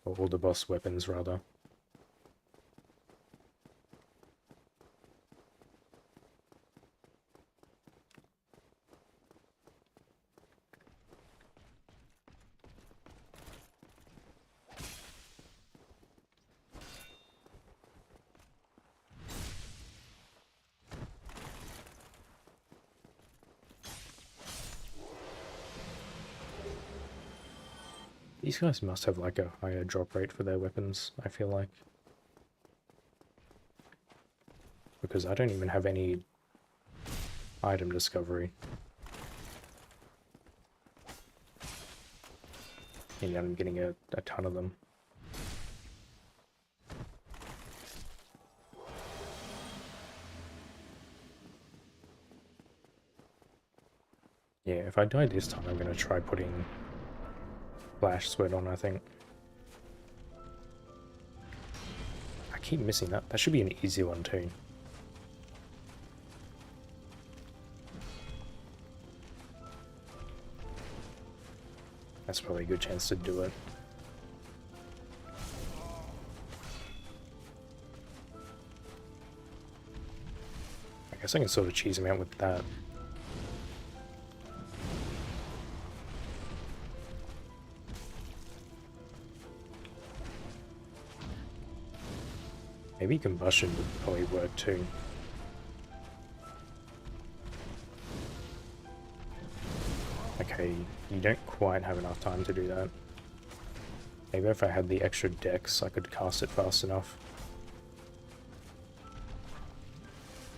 Or all the boss weapons, rather. These guys must have like a higher drop rate for their weapons, I feel like. Because I don't even have any item discovery. And I'm getting a ton of them. Yeah, if I die this time, I'm going to try putting Flash Sweat on, I think. I keep missing that. That should be an easy one too. That's probably a good chance to do it. I guess I can sort of cheese him out with that. Maybe combustion would probably work too. Okay, you don't quite have enough time to do that. Maybe if I had the extra dex, I could cast it fast enough.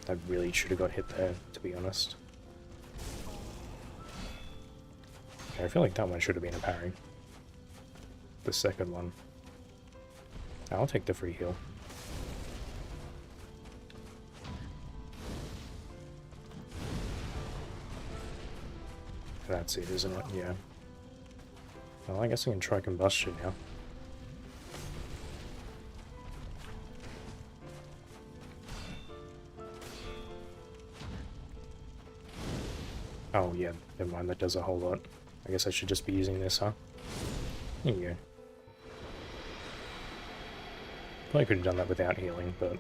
I really should have got hit there, to be honest. I feel like that one should have been a parry. The second one. I'll take the free heal. That's it, isn't it? Yeah. Well, I guess I can try combustion now. Oh yeah, never mind, that does a whole lot. I guess I should just be using this, huh? There you go. Probably could have done that without healing, but...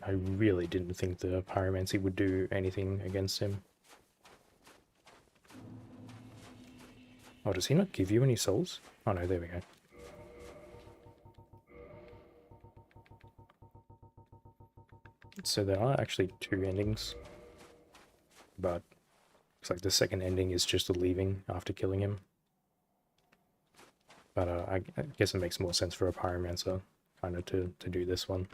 I really didn't think the pyromancy would do anything against him. Oh, does he not give you any souls? Oh no, there we go. So there are actually two endings, but looks like the second ending is just leaving after killing him. But I guess it makes more sense for a pyromancer kind of to do this one.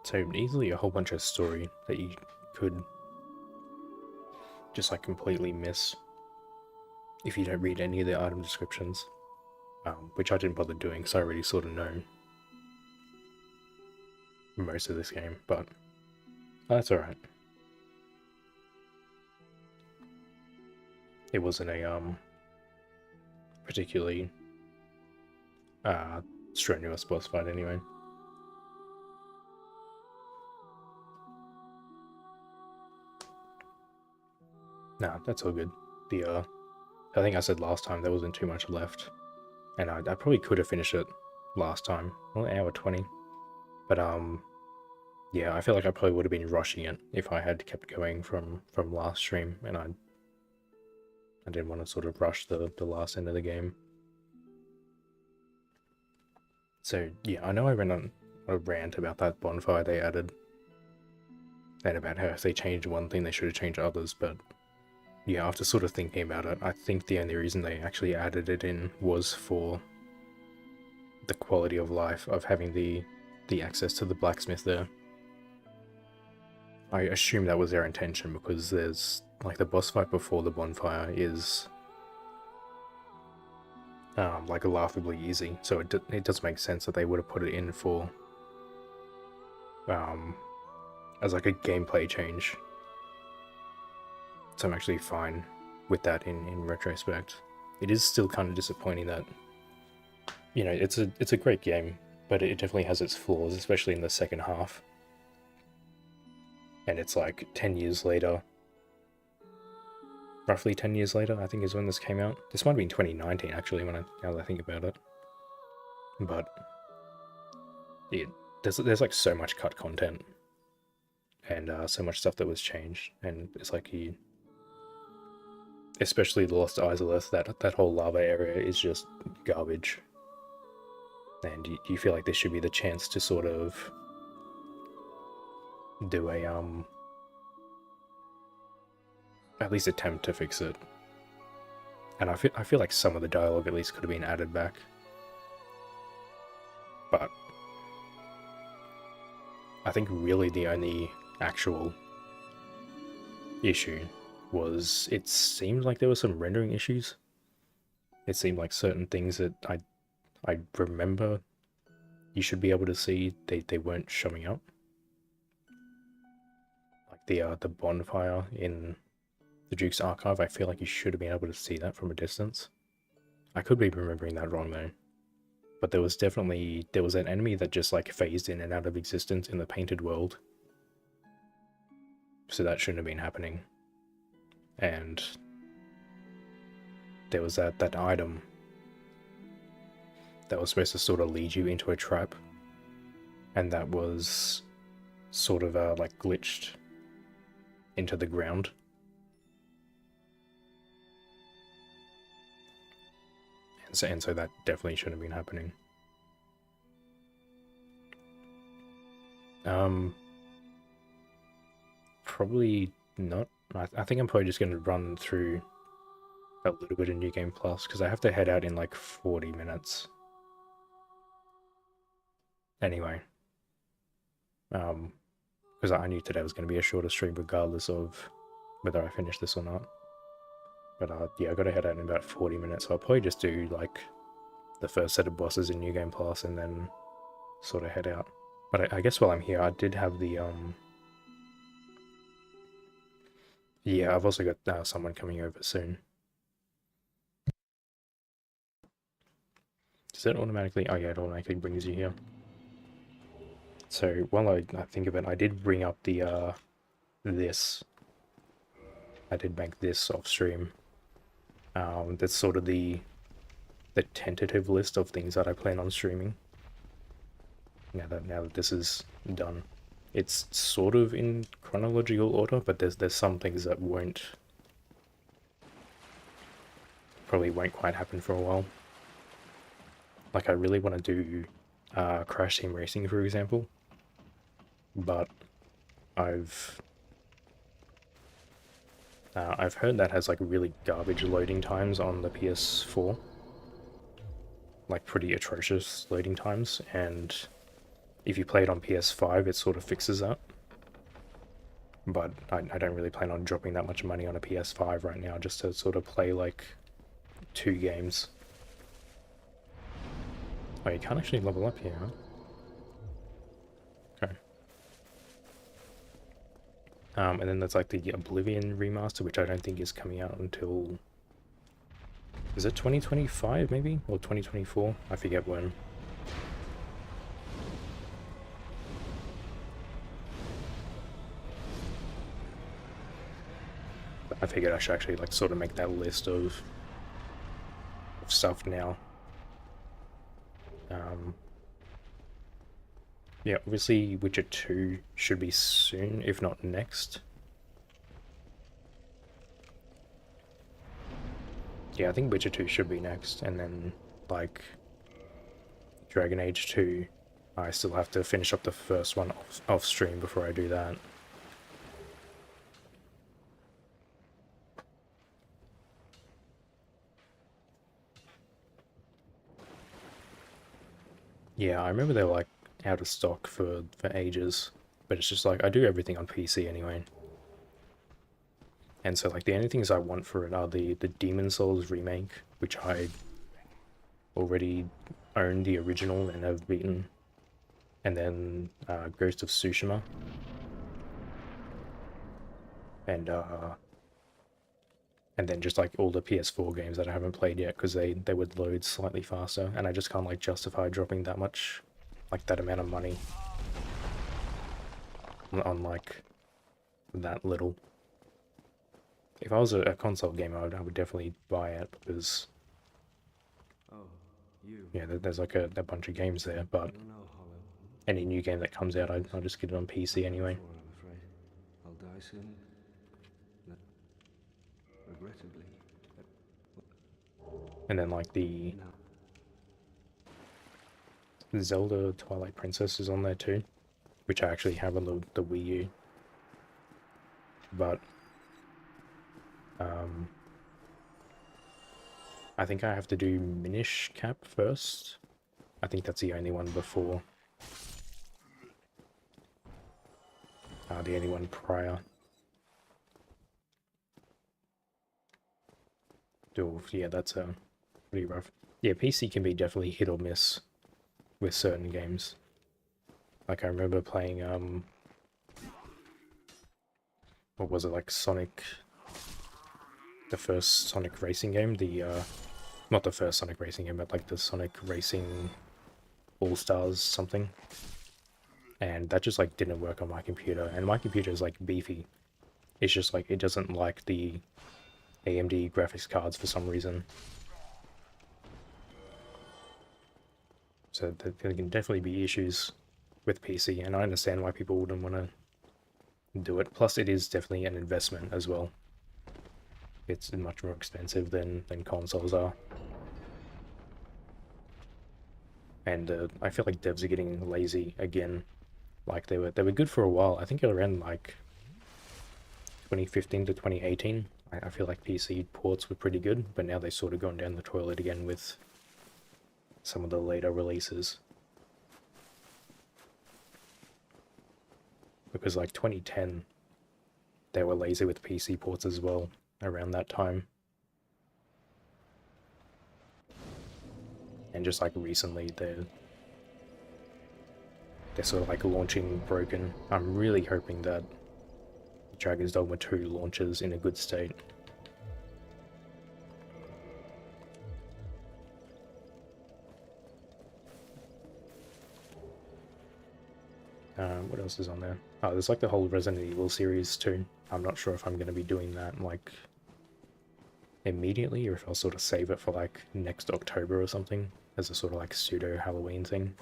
So easily a whole bunch of story that you could just like completely miss if you don't read any of the item descriptions, which I didn't bother doing because I already sort of know most of this game, but that's alright. It wasn't a particularly strenuous boss fight anyway. Nah, that's all good. I think I said last time there wasn't too much left, and I probably could have finished it last time. Well, hour 20, but yeah, I feel like I probably would have been rushing it if I had kept going from last stream, and I didn't want to sort of rush the last end of the game. So yeah, I know I went on a rant about that bonfire they added, and about how if they changed one thing they should have changed others, but yeah, after sort of thinking about it, I think the only reason they actually added it in was for the quality of life of having the access to the blacksmith there. I assume that was their intention, because there's like the boss fight before the bonfire is like laughably easy, so it does make sense that they would have put it in for as like a gameplay change. So I'm actually fine with that in retrospect. It is still kind of disappointing that, you know, it's a great game, but it definitely has its flaws, especially in the second half. And it's like 10 years later, roughly 10 years later, I think is when this came out. This might have been 2019 actually, now that I think about it. But there's like so much cut content and so much stuff that was changed, and it's like especially the Lost Izalith, that whole lava area is just garbage. And you feel like there should be the chance to sort of do a at least attempt to fix it. And I feel like some of the dialogue at least could have been added back. But I think really the only actual issue was it seemed like there were some rendering issues. It seemed like certain things that I remember you should be able to see, they weren't showing up. Like the bonfire in the Duke's Archive, I feel like you should have been able to see that from a distance. I could be remembering that wrong though. But there was an enemy that just like phased in and out of existence in the painted world. So that shouldn't have been happening. And there was that item that was supposed to sort of lead you into a trap. And that was sort of like glitched into the ground. And so that definitely shouldn't have been happening. Probably not. I think I'm probably just going to run through a little bit of New Game Plus, because I have to head out in like 40 minutes. Anyway. Because I knew today was going to be a shorter stream regardless of whether I finish this or not. But yeah, I gotta head out in about 40 minutes, so I'll probably just do like the first set of bosses in New Game Plus and then sort of head out. But I guess while I'm here, I did have the yeah, I've also got someone coming over soon. Does that automatically? Oh yeah, it automatically brings you here. So while I think of it, I did bring up the this. I did make this off stream. That's sort of the tentative list of things that I plan on streaming. Now that this is done, it's sort of in chronological order, but there's some things that probably won't quite happen for a while. Like I really want to do Crash Team Racing, for example, but I've heard that has like really garbage loading times on the PS4. Like pretty atrocious loading times, and if you play it on PS5 it sort of fixes that. But I don't really plan on dropping that much money on a PS5 right now just to sort of play like 2 games. Oh, you can't actually level up here, huh? Okay. And then there's like the Oblivion remaster, which I don't think is coming out until... Is it 2025 maybe? Or 2024? I forget when. But I figured I should actually like sort of make that list of stuff now. Yeah, obviously Witcher 2 should be soon, if not next. Yeah, I think Witcher 2 should be next, and then, like, Dragon Age 2, I still have to finish up the first one off stream before I do that. Yeah, I remember they were, like, out of stock for ages, but it's just like, I do everything on PC anyway. And so, like, the only things I want for it are the Demon Souls remake, which I already own the original and have beaten. And then Ghost of Tsushima. And then just like all the PS4 games that I haven't played yet, because they would load slightly faster, and I just can't like justify dropping that much, like that amount of money on like that little. If I was a console gamer, I would definitely buy it, because yeah, there's like a bunch of games there, but any new game that comes out, I'll just get it on PC anyway. I'll die soon. Regrettably. And then like the Zelda Twilight Princess is on there too, which I actually have on the Wii U. But I think I have to do Minish Cap first. I think that's the only one before. The only one prior. Oh, yeah, that's pretty rough. Yeah, PC can be definitely hit or miss with certain games. Like I remember playing what was it, like Sonic the first Sonic racing game, the not the first Sonic racing game, but like the Sonic Racing All Stars something. And that just like didn't work on my computer, and my computer is like beefy. It's just like it doesn't like the AMD graphics cards for some reason. So there can definitely be issues with PC, and I understand why people wouldn't want to do it. Plus, it is definitely an investment as well. It's much more expensive than consoles are. And I feel like devs are getting lazy again. Like they were good for a while. I think around like 2015 to 2018. I feel like PC ports were pretty good, but now they've sort of gone down the toilet again with some of the later releases. Because like 2010, they were lazy with PC ports as well around that time. And just like recently, they're sort of like launching broken. I'm really hoping that Dragon's Dogma 2 launches in a good state. What else is on there? Oh, there's like the whole Resident Evil series too. I'm not sure if I'm going to be doing that like immediately, or if I'll sort of save it for like next October or something as a sort of like pseudo Halloween thing.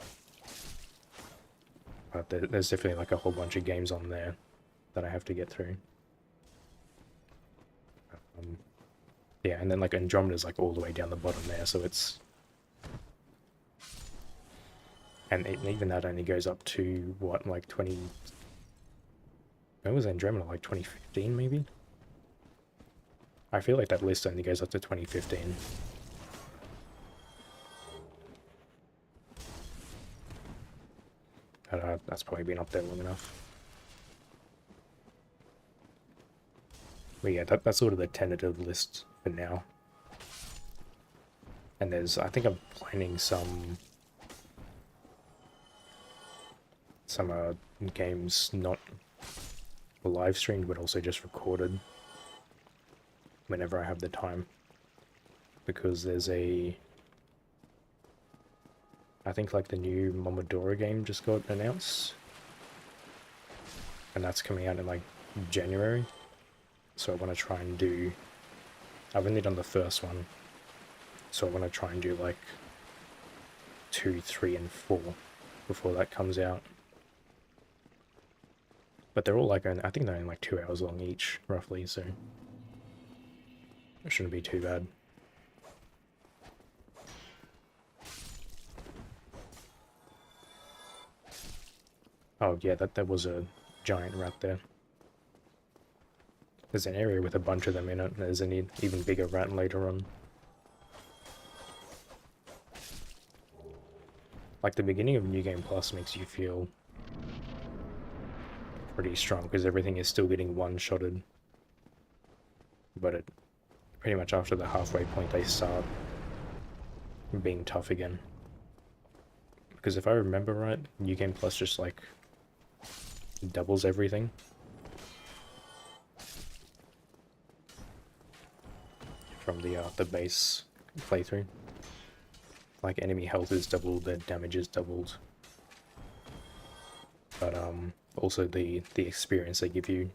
But there's definitely like a whole bunch of games on there that I have to get through. Yeah, and then like Andromeda's like all the way down the bottom there, so it's... And even that only goes up to, what, like 20... When was Andromeda? Like 2015, maybe? I feel like that list only goes up to 2015. But that's probably been up there long enough. But yeah, that's sort of the tentative list for now. And there's... I think I'm planning some games not live streamed, but also just recorded whenever I have the time, because there's I think like the new Momodora game just got announced, and that's coming out in like January, so I want to try and do... I've only done the first one, so I want to try and do like 2, 3, and 4 before that comes out. But they're all like, I think they're only like 2 hours long each, roughly, so it shouldn't be too bad. Oh yeah, that was a giant rat there. There's an area with a bunch of them in it, and there's an even bigger rat later on. Like the beginning of New Game Plus makes you feel pretty strong, because everything is still getting one-shotted. But pretty much after the halfway point they start being tough again. Because if I remember right, New Game Plus just like doubles everything. From the base playthrough. Like enemy health is doubled, their damage is doubled. But also the experience they give you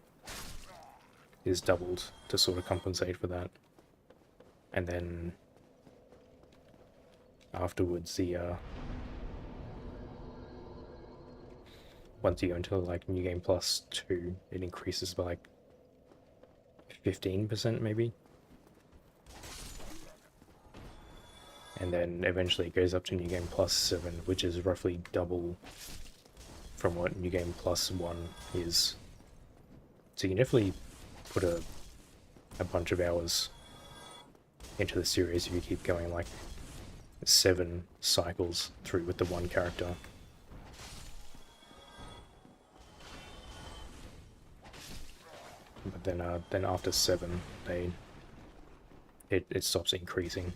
is doubled to sort of compensate for that. And then afterwards once you go into like New Game Plus 2, it increases by like 15% maybe. And then eventually it goes up to New Game Plus 7, which is roughly double from what New Game Plus 1 is. So you can definitely put a bunch of hours into the series if you keep going like 7 cycles through with the one character. But then after 7, it stops increasing.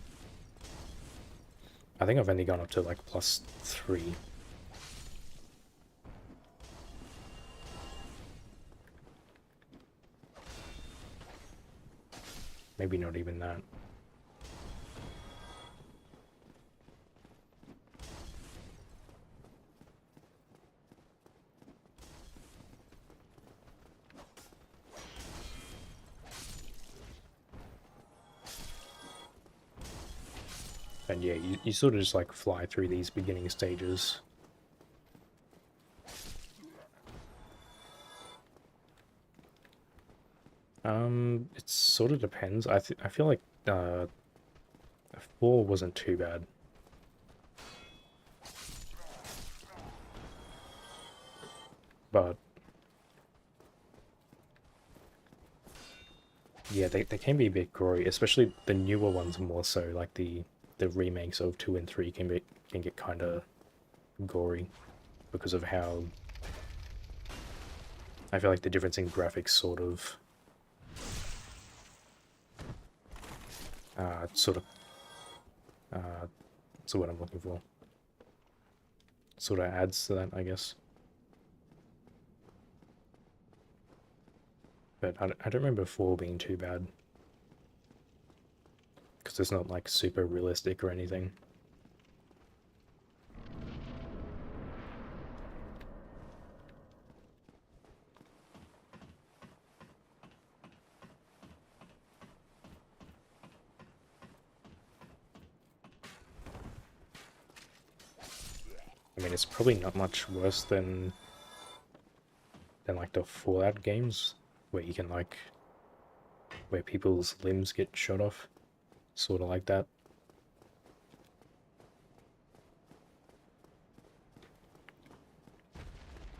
I think I've only gone up to like plus 3. Maybe not even that. And yeah, you sort of just like fly through these beginning stages. It sort of depends. I feel like 4 wasn't too bad. But yeah, they can be a bit gory, especially the newer ones more so, like the remakes of 2 and 3 can get kind of gory because of how I feel like the difference in graphics sort of so what I'm looking for sort of adds to that, I guess. But I don't remember 4 being too bad because it's not like super realistic or anything. I mean, it's probably not much worse than like the Fallout games, where you can like, where people's limbs get shot off, sort of like that.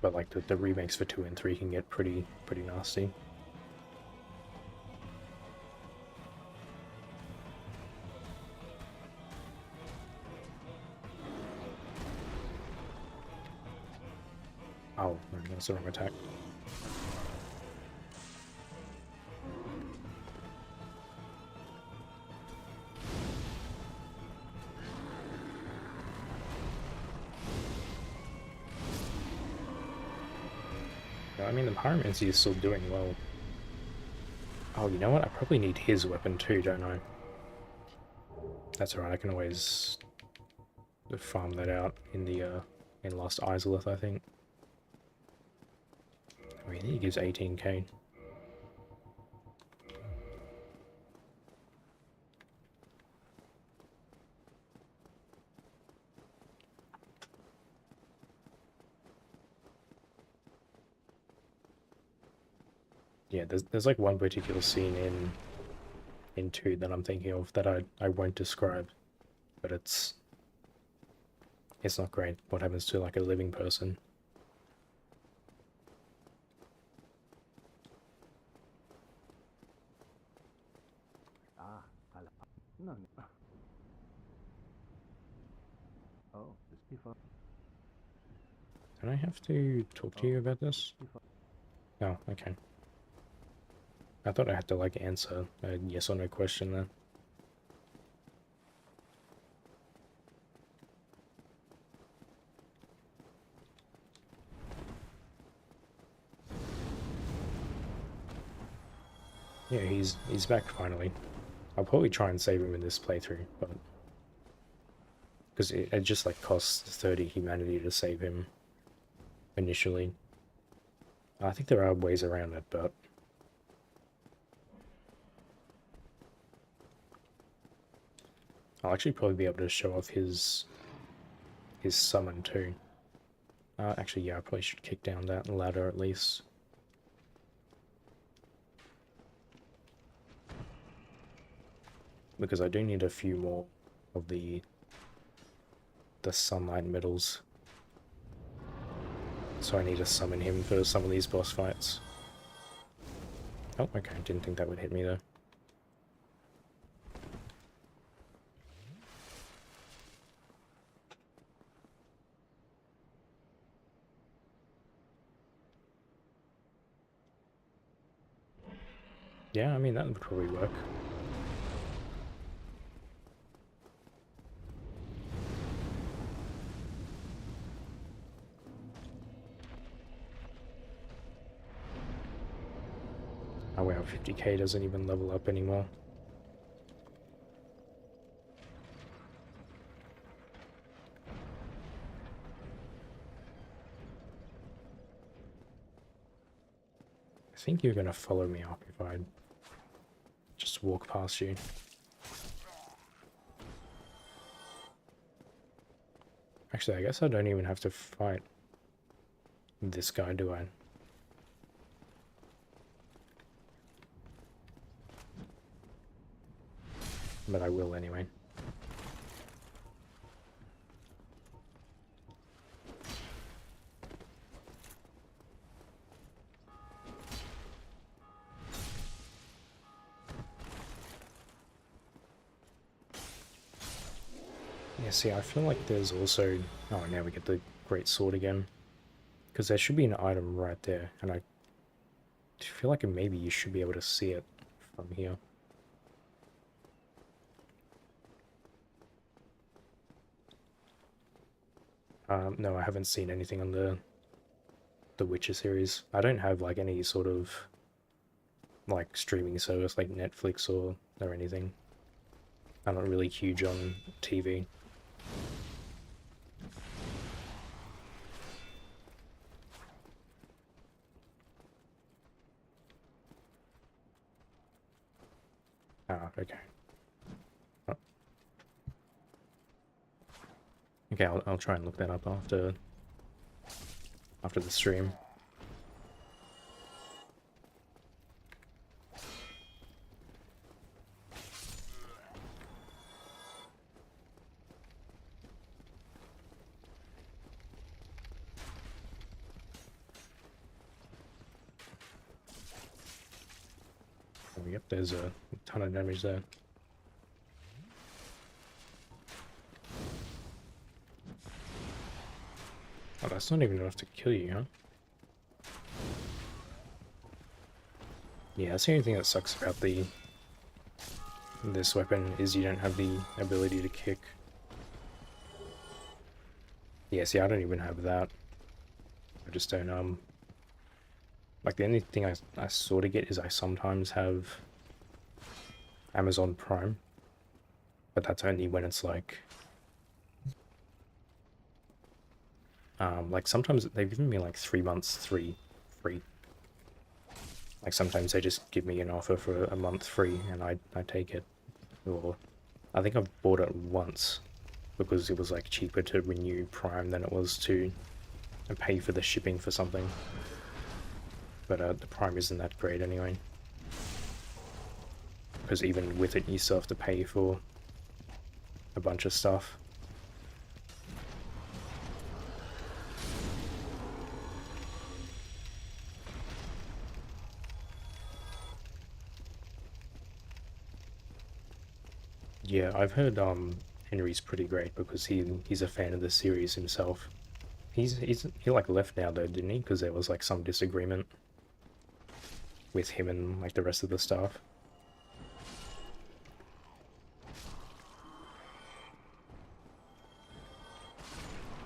But like the remakes for 2 and 3 can get pretty nasty. Oh, no, that's the wrong attack. I mean, the Pyromancy is still doing well. Oh, you know what? I probably need his weapon too, don't I? That's alright, I can always farm that out in the in Lost Izalith, I think. I mean, he gives 18k. Yeah, there's like one particular scene in 2 that I'm thinking of that I won't describe, but it's not great what happens to like a living person. No. Oh, this before. Don't I have to talk to you about this? Oh, okay. I thought I had to like answer a yes or no question there. Yeah, he's back finally. I'll probably try and save him in this playthrough, but because it just like costs 30 humanity to save him initially. I think there are ways around it, but I'll actually probably be able to show off his summon too. Actually, yeah, I probably should kick down that ladder at least. Because I do need a few more of the sunlight medals. So I need to summon him for some of these boss fights. Oh, okay, didn't think that would hit me though. Yeah, I mean, that would probably work. Oh wow, 50k doesn't even level up anymore. think you're gonna follow me up if I just walk past you. Actually, I guess I don't even have to fight this guy, do I? But I will anyway. Yeah, see, I feel like there's also... Oh, now we get the great sword again. Because there should be an item right there, and I feel like maybe you should be able to see it from here. No, I haven't seen anything on the Witcher series. I don't have like any sort of like streaming service like Netflix or anything. I'm not really huge on TV. Ah, okay. Oh. Okay, I'll try and look that up after the stream. Oh, yep, there's a ton of damage there. Oh, that's not even enough to kill you, huh? Yeah, that's the only thing that sucks about this weapon is you don't have the ability to kick. Yeah, see, I don't even have that. I just don't, like, the only thing I sort of get is I sometimes have Amazon Prime, but that's only when it's like sometimes they've given me like 3 months free. Like sometimes they just give me an offer for a month free and I take it. Or I think I've bought it once because it was like cheaper to renew Prime than it was to pay for the shipping for something. But the Prime isn't that great anyway. Because even with it you still have to pay for a bunch of stuff. Yeah, I've heard Henry's pretty great because he's a fan of the series himself. He like left now though, didn't he? Because there was like some disagreement with him and like the rest of the staff.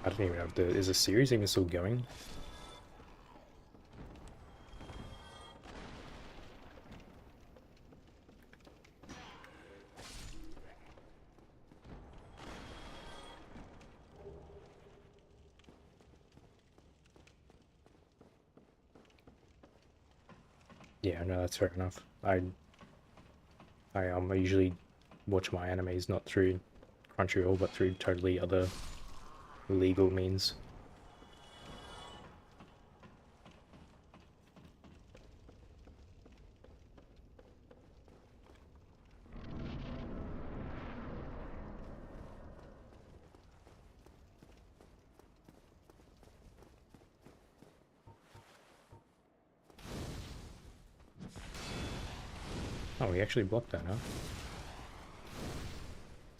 I don't even know if is the series even still going? Yeah, no, that's fair enough. I usually watch my animes not through Crunchyroll, but through totally other legal means. Oh, he actually blocked that, huh?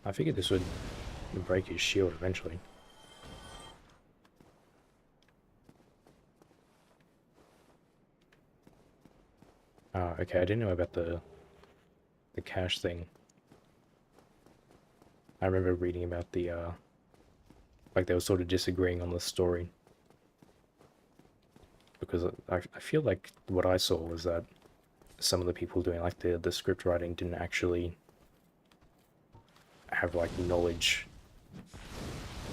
I figured this would break his shield eventually. Ah, okay, I didn't know about the cache thing. I remember reading about the, like they were sort of disagreeing on the story. Because I feel like what I saw was that some of the people doing like the script writing didn't actually have like knowledge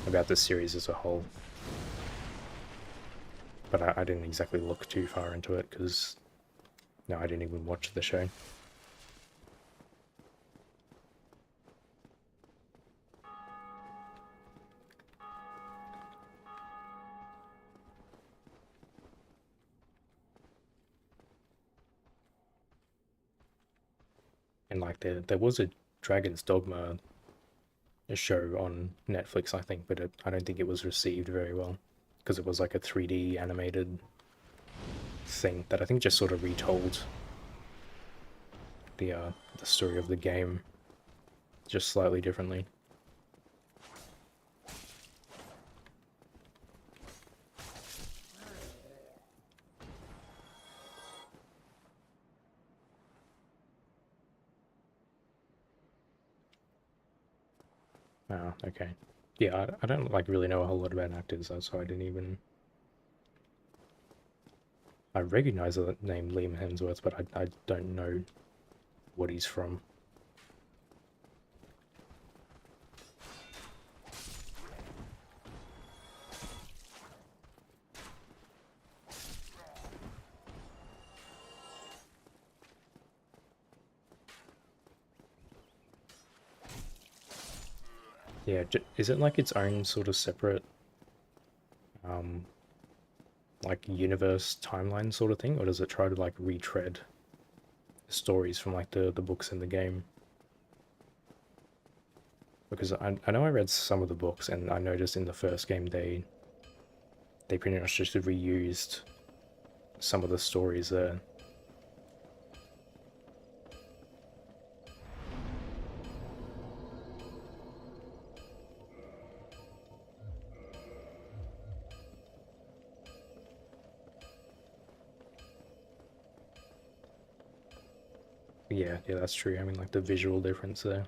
about the series as a whole. But I didn't exactly look too far into it because No, I didn't even watch the show. And like there was a Dragon's Dogma show on Netflix, I think, but I don't think it was received very well because it was like a 3D animated thing that I think just sort of retold the story of the game just slightly differently. Oh, okay. Yeah, I don't like really know a whole lot about actors, so I didn't even. I recognize the name Liam Hemsworth, but I don't know what he's from. Yeah, is it like its own sort of separate, um, like universe timeline sort of thing, or does it try to like retread stories from like the books in the game? Because I know I read some of the books and I noticed in the first game they pretty much just reused some of the stories there. Yeah, yeah, that's true. I mean, like the visual difference there.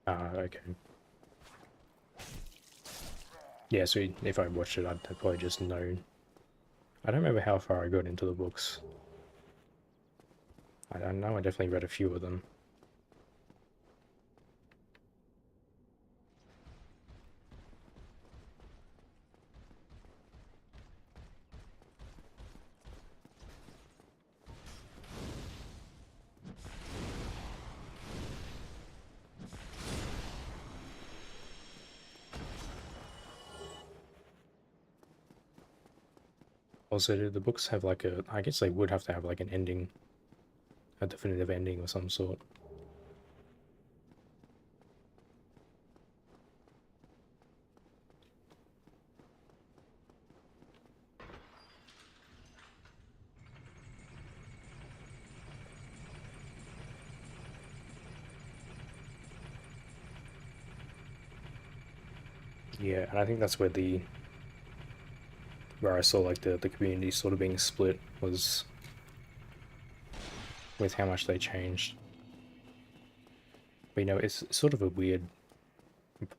Ah, okay. Yeah, so if I watched it, I'd probably just know. I don't remember how far I got into the books. I know I definitely read a few of them. Also, do the books have like a... I guess they would have to have like an ending, a definitive ending of some sort. Yeah, and I think that's where I saw like the community sort of being split was with how much they changed. But you know, it's sort of a weird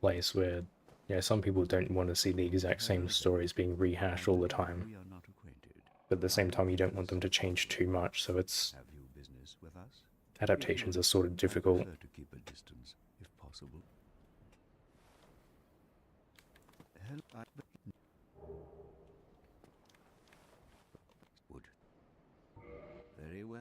place where, you know, some people don't want to see the exact same stories being rehashed all the time, We are not acquainted. but at the same time you don't want them to change too much, so it's Have you business with us? adaptations are sort of I difficult. prefer to keep a distance, if possible. Help, would. Very well.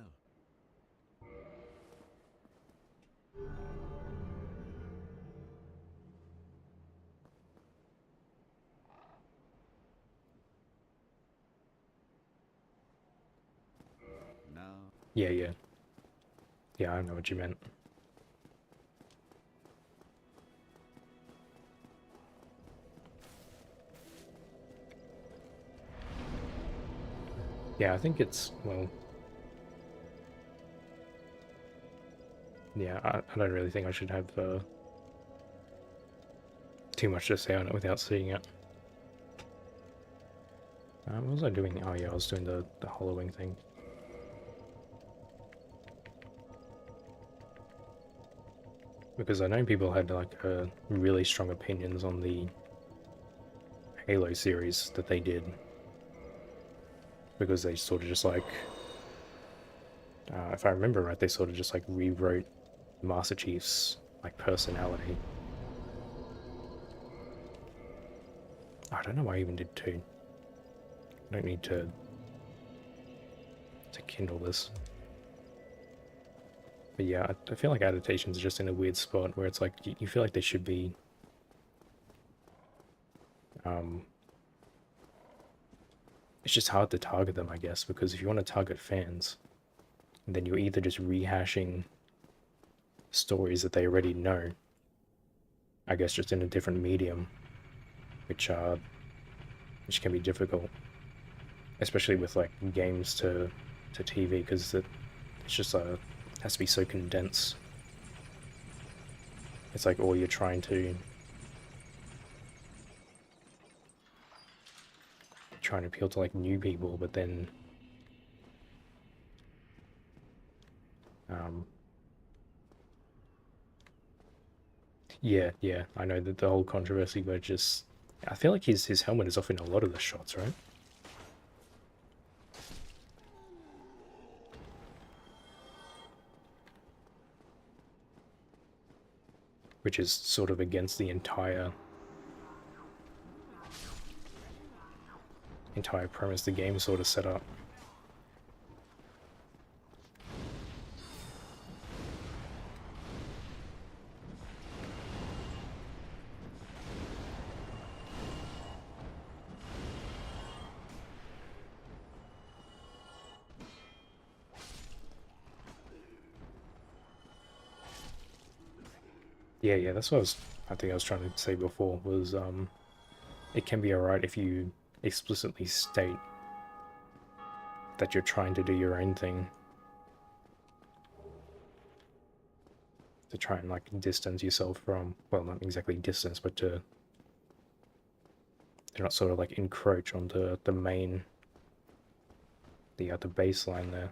Now, Yeah, yeah. Yeah, I know what you meant. Yeah, I think it's, well... Yeah, I don't really think I should have too much to say on it without seeing it. What was I doing? Oh yeah, I was doing the hollowing thing. Because I know people had like really strong opinions on the Halo series that they did, because they sort of just like, if I remember right, they sort of just like rewrote Master Chief's like personality. I don't know why I even did 2. I don't need to kindle this. But yeah, I feel like adaptations are just in a weird spot where it's like you feel like they should be it's just hard to target them, I guess, because if you want to target fans, then you're either just rehashing stories that they already know, I guess just in a different medium, which can be difficult, especially with like games to TV, because it's just has to be so condensed. It's like, or you're trying to appeal to like new people, but then yeah, I know that the whole controversy, but just I feel like his helmet is off in a lot of the shots, right? Which is sort of against the entire premise the game sort of set up. Yeah, that's what I think I was trying to say before, was it can be alright if you explicitly state that you're trying to do your own thing, to try and like distance yourself from, well, not exactly distance, but to not sort of like encroach onto the main, the baseline there.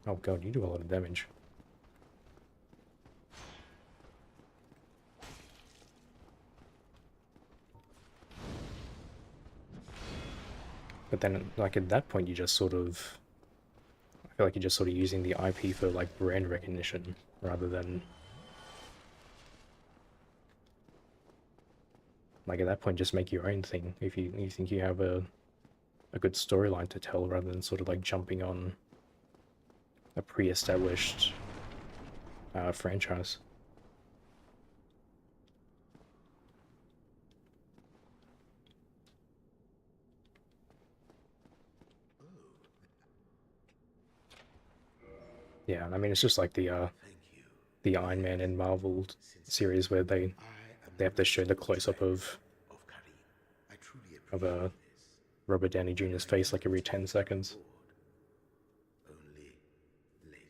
Oh god, you do a lot of damage. But then, like, at that point, you just sort of, I feel like you're just sort of using the IP for, like, brand recognition, rather than, like, at that point, just make your own thing, if you think you have a good storyline to tell, rather than sort of, like, jumping on a pre-established franchise. Yeah, I mean, it's just like the Iron Man and Marvel series where they have to show the close-up of Robert Downey Jr.'s face like every 10 seconds. Only later.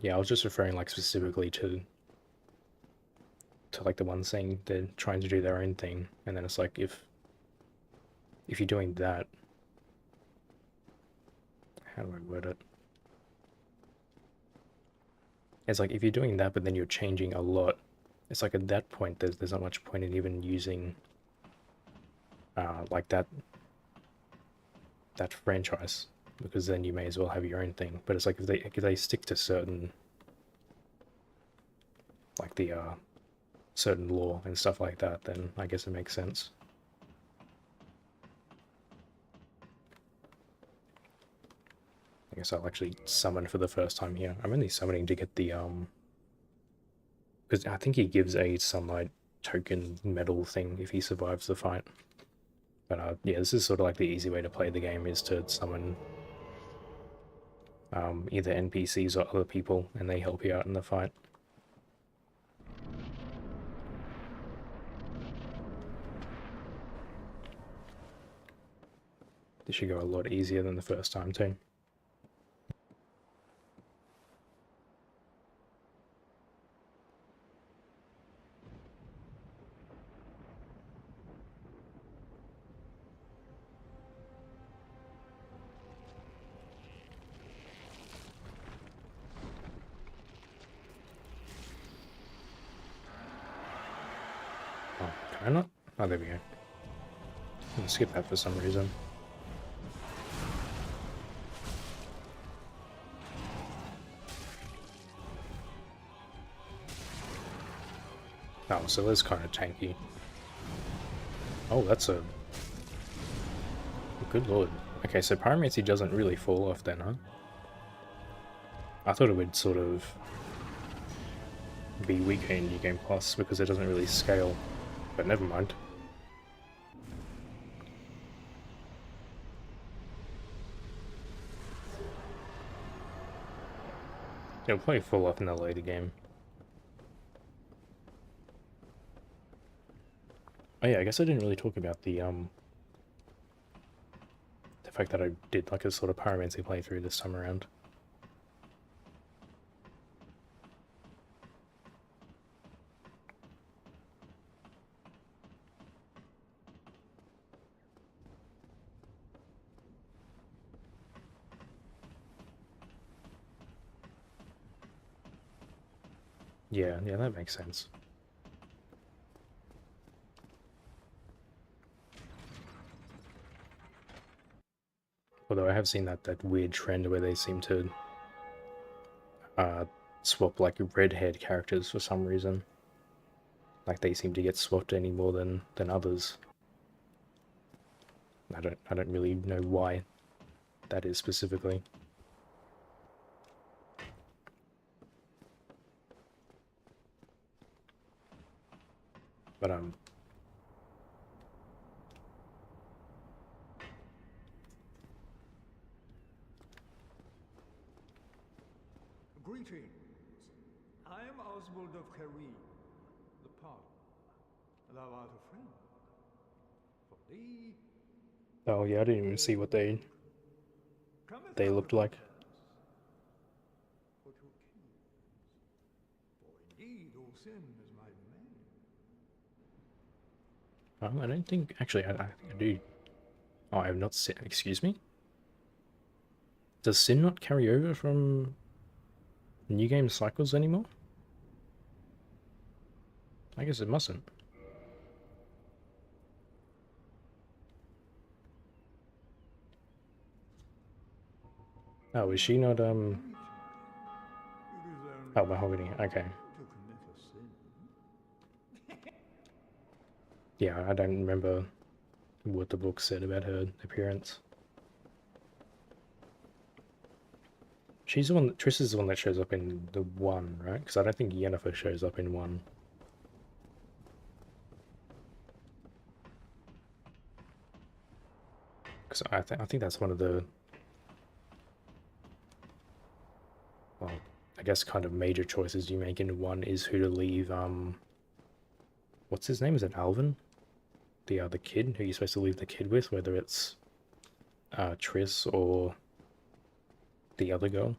Yeah, I was just referring like specifically to like the one saying they're trying to do their own thing, and then it's like if you're doing that, how do I word it? It's like if you're doing that, but then you're changing a lot. It's like at that point, there's not much point in even using like that franchise, because then you may as well have your own thing. But it's like if they stick to certain, like the certain lore and stuff like that, then I guess it makes sense. I guess I'll actually summon for the first time here. I'm only summoning to get the because I think he gives a sunlight token medal thing if he survives the fight. But yeah, this is sort of like the easy way to play the game, is to summon either NPCs or other people, and they help you out in the fight. This should go a lot easier than the first time too. Oh, can I not? Oh, there we go. I'm gonna skip that for some reason. Oh, so that's kind of tanky. Oh, that's a... Good lord. Okay, so Pyromancy doesn't really fall off then, huh? I thought it would sort of be weaker in New Game Plus because it doesn't really scale, but never mind. It'll probably fall off in the later game. Oh yeah, I guess I didn't really talk about the fact that I did like a sort of Pyromancy playthrough this time around. Yeah, that makes sense. Although I have seen that weird trend where they seem to swap like red-haired characters for some reason. Like they seem to get swapped any more than others. I don't really know why that is specifically. But Greetings. I am Oswald of Careem, the Pardon. Thou art a friend. For thee, oh yeah, I didn't even see what they cometh looked out like. for to accuse. For indeed all sin is my domain. I don't think actually I think I do. Oh, I have not seen. Excuse me. Does sin not carry over from new game cycles anymore? I guess it mustn't. Oh, is she not It is Oh, only Mahogany, okay. to commit a sin. Yeah, I don't remember what the book said about her appearance. She's the one, Triss is the one that shows up in the 1, right? Because I don't think Yennefer shows up in 1. Because I think that's one of the... Well, I guess kind of major choices you make in 1 is who to leave, what's his name? Is it Alvin? The kid who you're supposed to leave the kid with, whether it's Triss or the other girl.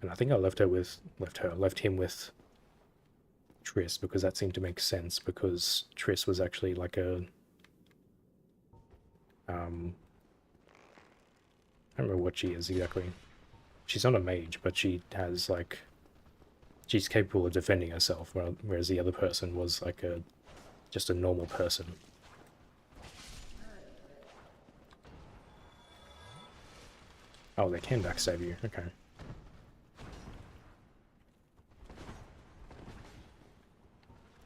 And I think I left him with Triss because that seemed to make sense because Triss was actually like a I don't remember what she is exactly. She's not a mage, but she has like she's capable of defending herself, whereas the other person was like just a normal person. Oh, they can backstab you. Okay.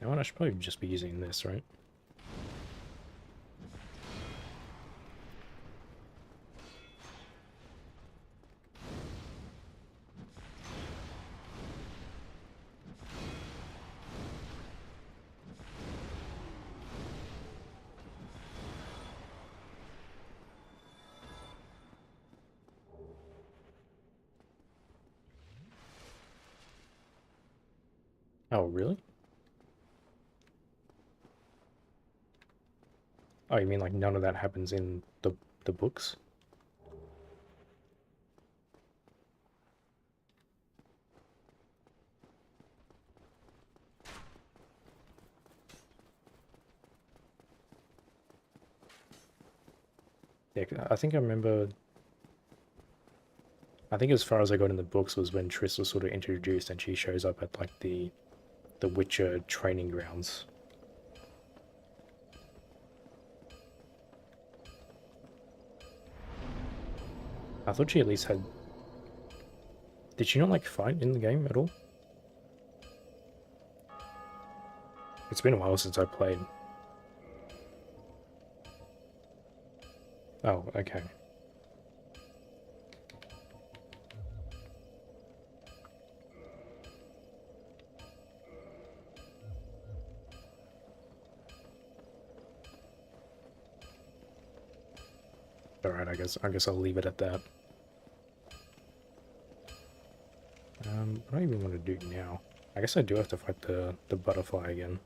You know what? I should probably just be using this, right? Oh, really? Oh, you mean like none of that happens in the books? Yeah, I think I remember. I think as far as I got in the books was when Triss was sort of introduced, and she shows up at like the Witcher training grounds. I thought she at least had. Did she not like fight in the game at all? It's been a while since I played. Oh, okay. Alright, I guess I'll leave it at that. What do I even want to do now? I guess I do have to fight the butterfly again.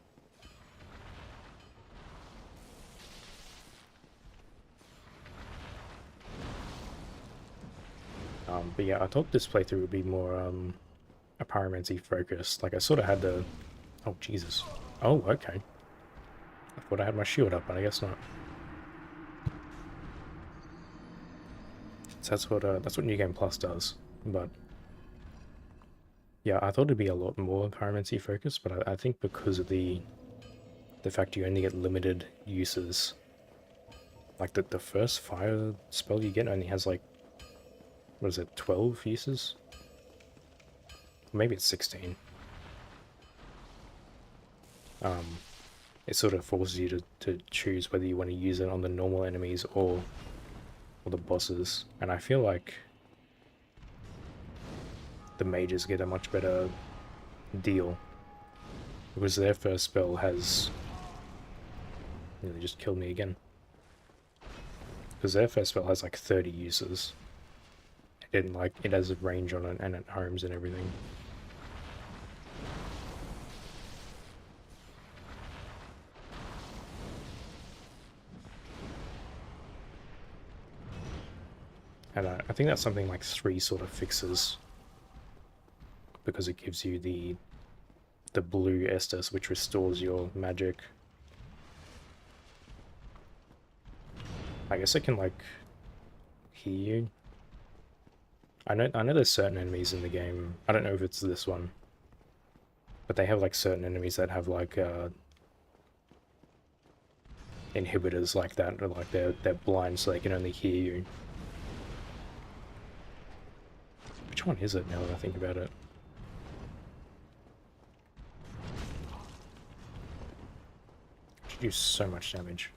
But yeah, I thought this playthrough would be more a pyromancy focused. Like I sort of had the. Oh Jesus! Oh, okay. I thought I had my shield up, but I guess not. So that's what New Game Plus does. But yeah, I thought it'd be a lot more pyromancy focused, but I think because of the fact you only get limited uses. Like the first fire spell you get only has like, what is it, 12 uses? Maybe it's 16. It sort of forces you to choose whether you want to use it on the normal enemies or the bosses. And I feel like the mages get a much better deal. Because their first spell has... They just killed me again. Because their first spell has like 30 uses. And like, it has a range on it and it homes and everything. And I think that's something like 3 sort of fixes. Because it gives you the blue Estus, which restores your magic. I guess it can like heal you. I know there's certain enemies in the game. I don't know if it's this one. But they have like certain enemies that have like inhibitors like that, or like they're blind so they can only hear you. Which one is it now that I think about it? Should do so much damage.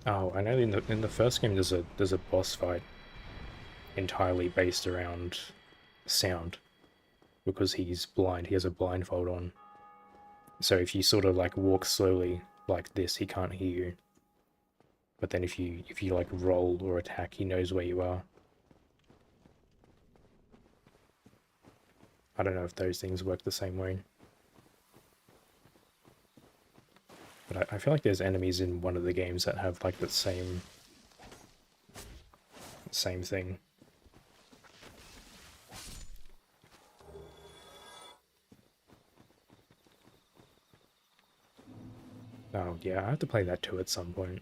Oh, I know in the first game there's a boss fight entirely based around sound, because he's blind. He has a blindfold on. So if you sort of like walk slowly like this, he can't hear you. But then if you like roll or attack, he knows where you are. I don't know if those things work the same way. But I feel like there's enemies in one of the games that have like the same thing. Oh yeah, I have to play that too at some point.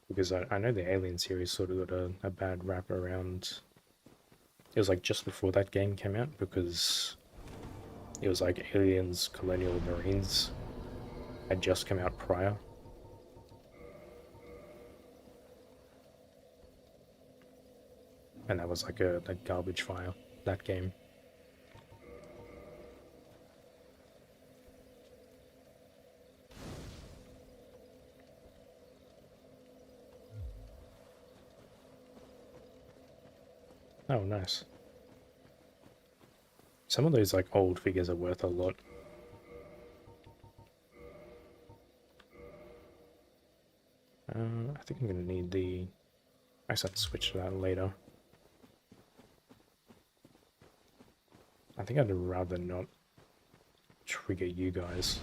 Because I know the Alien series sort of got a bad rap around... It was like just before that game came out, because it was like Aliens Colonial Marines had just come out prior, And that was like a garbage file, that game. Oh, nice. Some of those like old figures are worth a lot. I think I'm gonna need the... I just have to switch to that later. I think I'd rather not trigger you guys.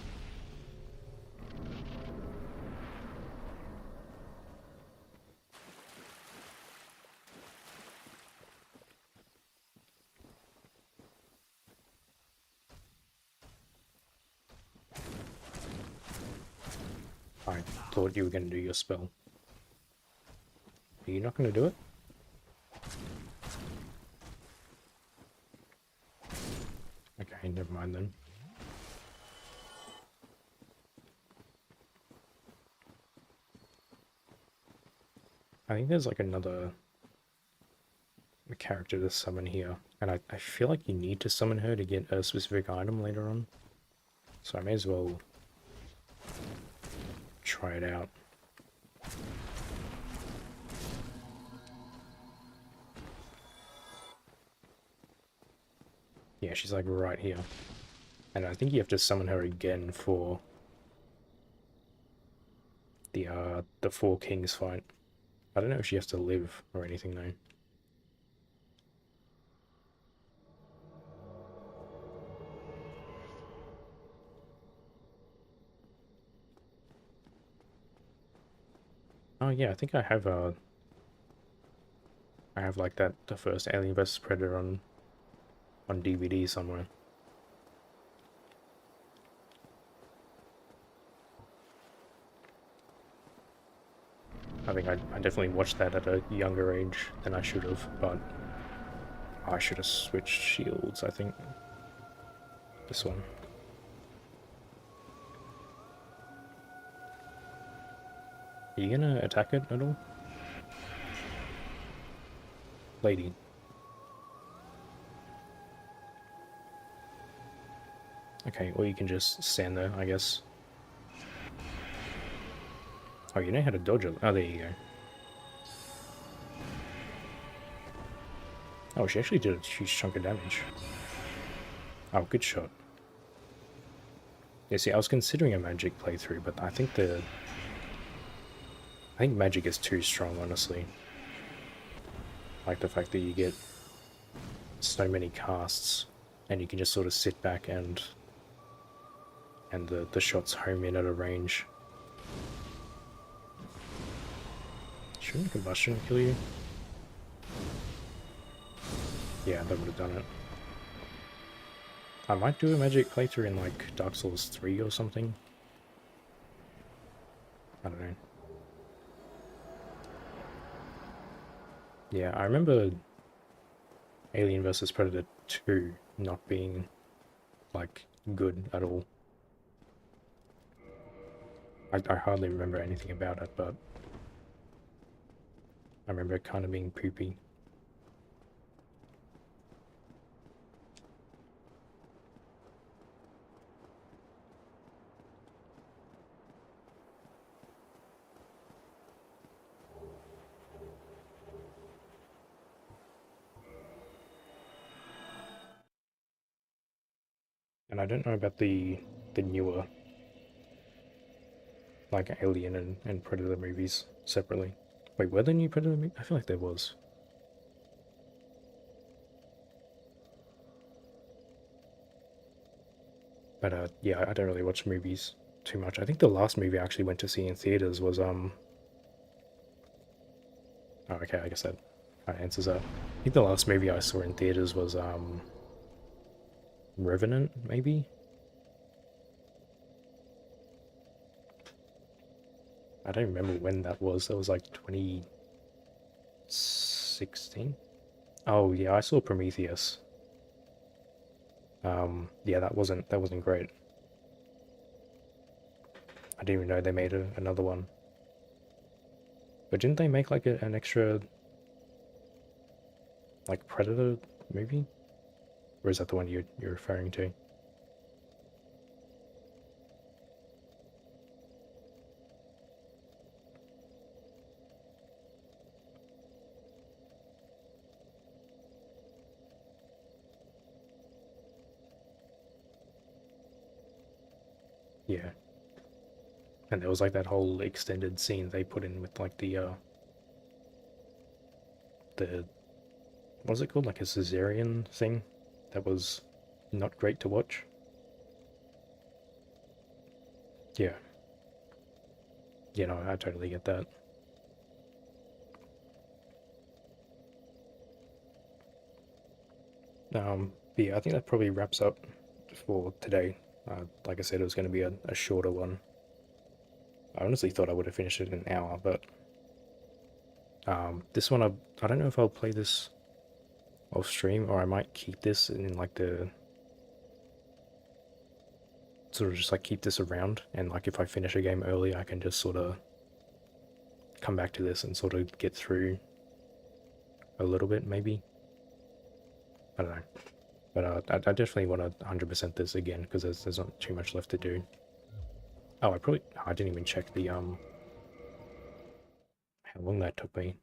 I thought you were going to do your spell. Are you not going to do it? Okay, never mind then. I think there's like another character to summon here, and I feel like you need to summon her to get a specific item later on. So I may as well try it out. Yeah, she's like right here. And I think you have to summon her again for the Four Kings fight. I don't know if she has to live or anything though. Oh yeah, I think I have like the first Alien vs Predator on DVD somewhere. I think I definitely watched that at a younger age than I should have, but I should have switched shields, I think. This one. Are you gonna attack it at all? Lady. Okay, or you can just stand there, I guess. Oh, you know how to dodge it. Oh, there you go. Oh, she actually did a huge chunk of damage. Oh, good shot. Yeah, see, I was considering a magic playthrough, but I think magic is too strong, honestly. Like the fact that you get so many casts, and you can just sort of sit back and the shots home in at a range. Shouldn't combustion kill you? Yeah, that would have done it. I might do a magic playthrough in like Dark Souls 3 or something. I don't know. Yeah, I remember Alien vs Predator 2 not being like good at all. I hardly remember anything about it, but I remember it kind of being poopy. And I don't know about the newer like Alien and Predator movies separately. Wait, were there new Predator movies? I feel like there was. But yeah, I don't really watch movies too much. I think the last movie I actually went to see in theaters was Oh, okay, I guess that answers that. I think the last movie I saw in theaters was Revenant, maybe? I don't remember when that was. That was like 2016? Oh yeah, I saw Prometheus. Yeah, that wasn't great. I didn't even know they made another one. But didn't they make like an extra like Predator movie, or is that the one you're referring to? Yeah. And there was like that whole extended scene they put in with like the what was it called? Like a cesarean thing that was not great to watch. Yeah. You know, I totally get that. But yeah, I think that probably wraps up for today. Like I said, it was going to be a shorter one. I honestly thought I would have finished it in an hour, but this one I don't know if I'll play this off stream or I might keep this in like the sort of just like keep this around, and like if I finish a game early, I can just sort of come back to this and sort of get through a little bit, maybe. I don't know. But I definitely want to 100% this again because there's not too much left to do. Oh, I didn't even check the how long that took me.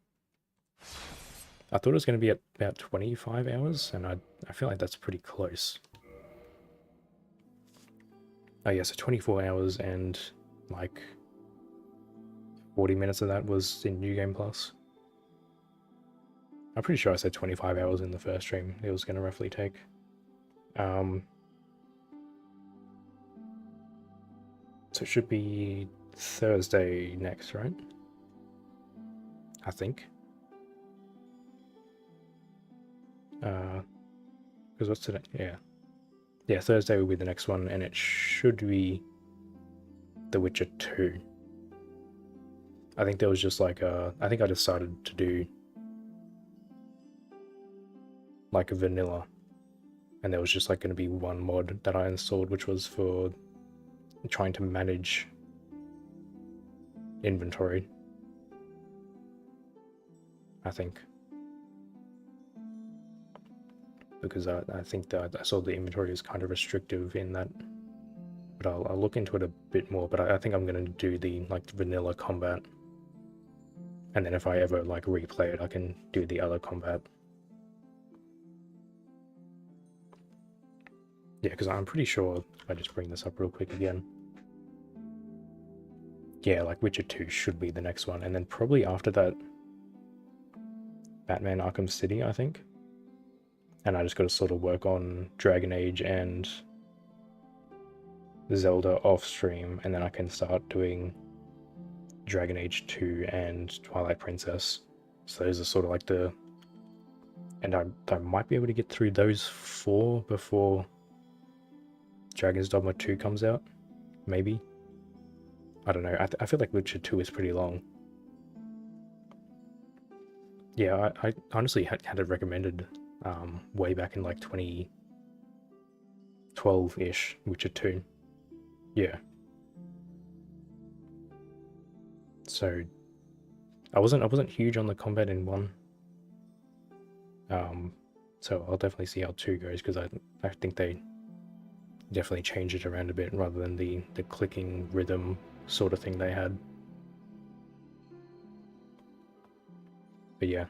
I thought it was going to be at about 25 hours, and I feel like that's pretty close. Oh yeah, so 24 hours and like 40 minutes of that was in New Game Plus. I'm pretty sure I said 25 hours in the first stream it was going to roughly take. So it should be Thursday next, right? I think. Because what's today? Yeah. Yeah, Thursday will be the next one, and it should be The Witcher 2. I think there was just like I think I decided to do like a vanilla, and there was just like going to be one mod that I installed, which was for trying to manage inventory, I think. Because I think that I saw the inventory is kind of restrictive in that, but I'll look into it a bit more. But I think I'm going to do the like vanilla combat, and then if I ever like replay it, I can do the other combat. Yeah, because I'm pretty sure, if I just bring this up real quick again. Yeah, like Witcher 2 should be the next one, and then probably after that, Batman Arkham City, I think. And I just got to sort of work on Dragon Age and Zelda off stream, and then I can start doing Dragon Age 2 and Twilight Princess. So those are sort of like the... And I might be able to get through those 4 before Dragon's Dogma 2 comes out. Maybe. I don't know. I feel like Witcher 2 is pretty long. Yeah, I honestly had it recommended way back in like 2012-ish, Witcher 2. Yeah. So I wasn't huge on the combat in 1. So I'll definitely see how 2 goes, because I think they definitely change it around a bit rather than the clicking rhythm sort of thing they had. But yeah.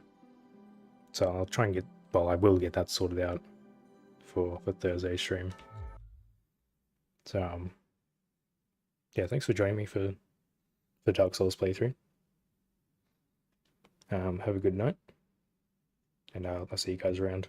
So I'll try and get, well, I will get that sorted out for Thursday stream. So yeah, thanks for joining me for the Dark Souls playthrough. Have a good night, and I'll see you guys around.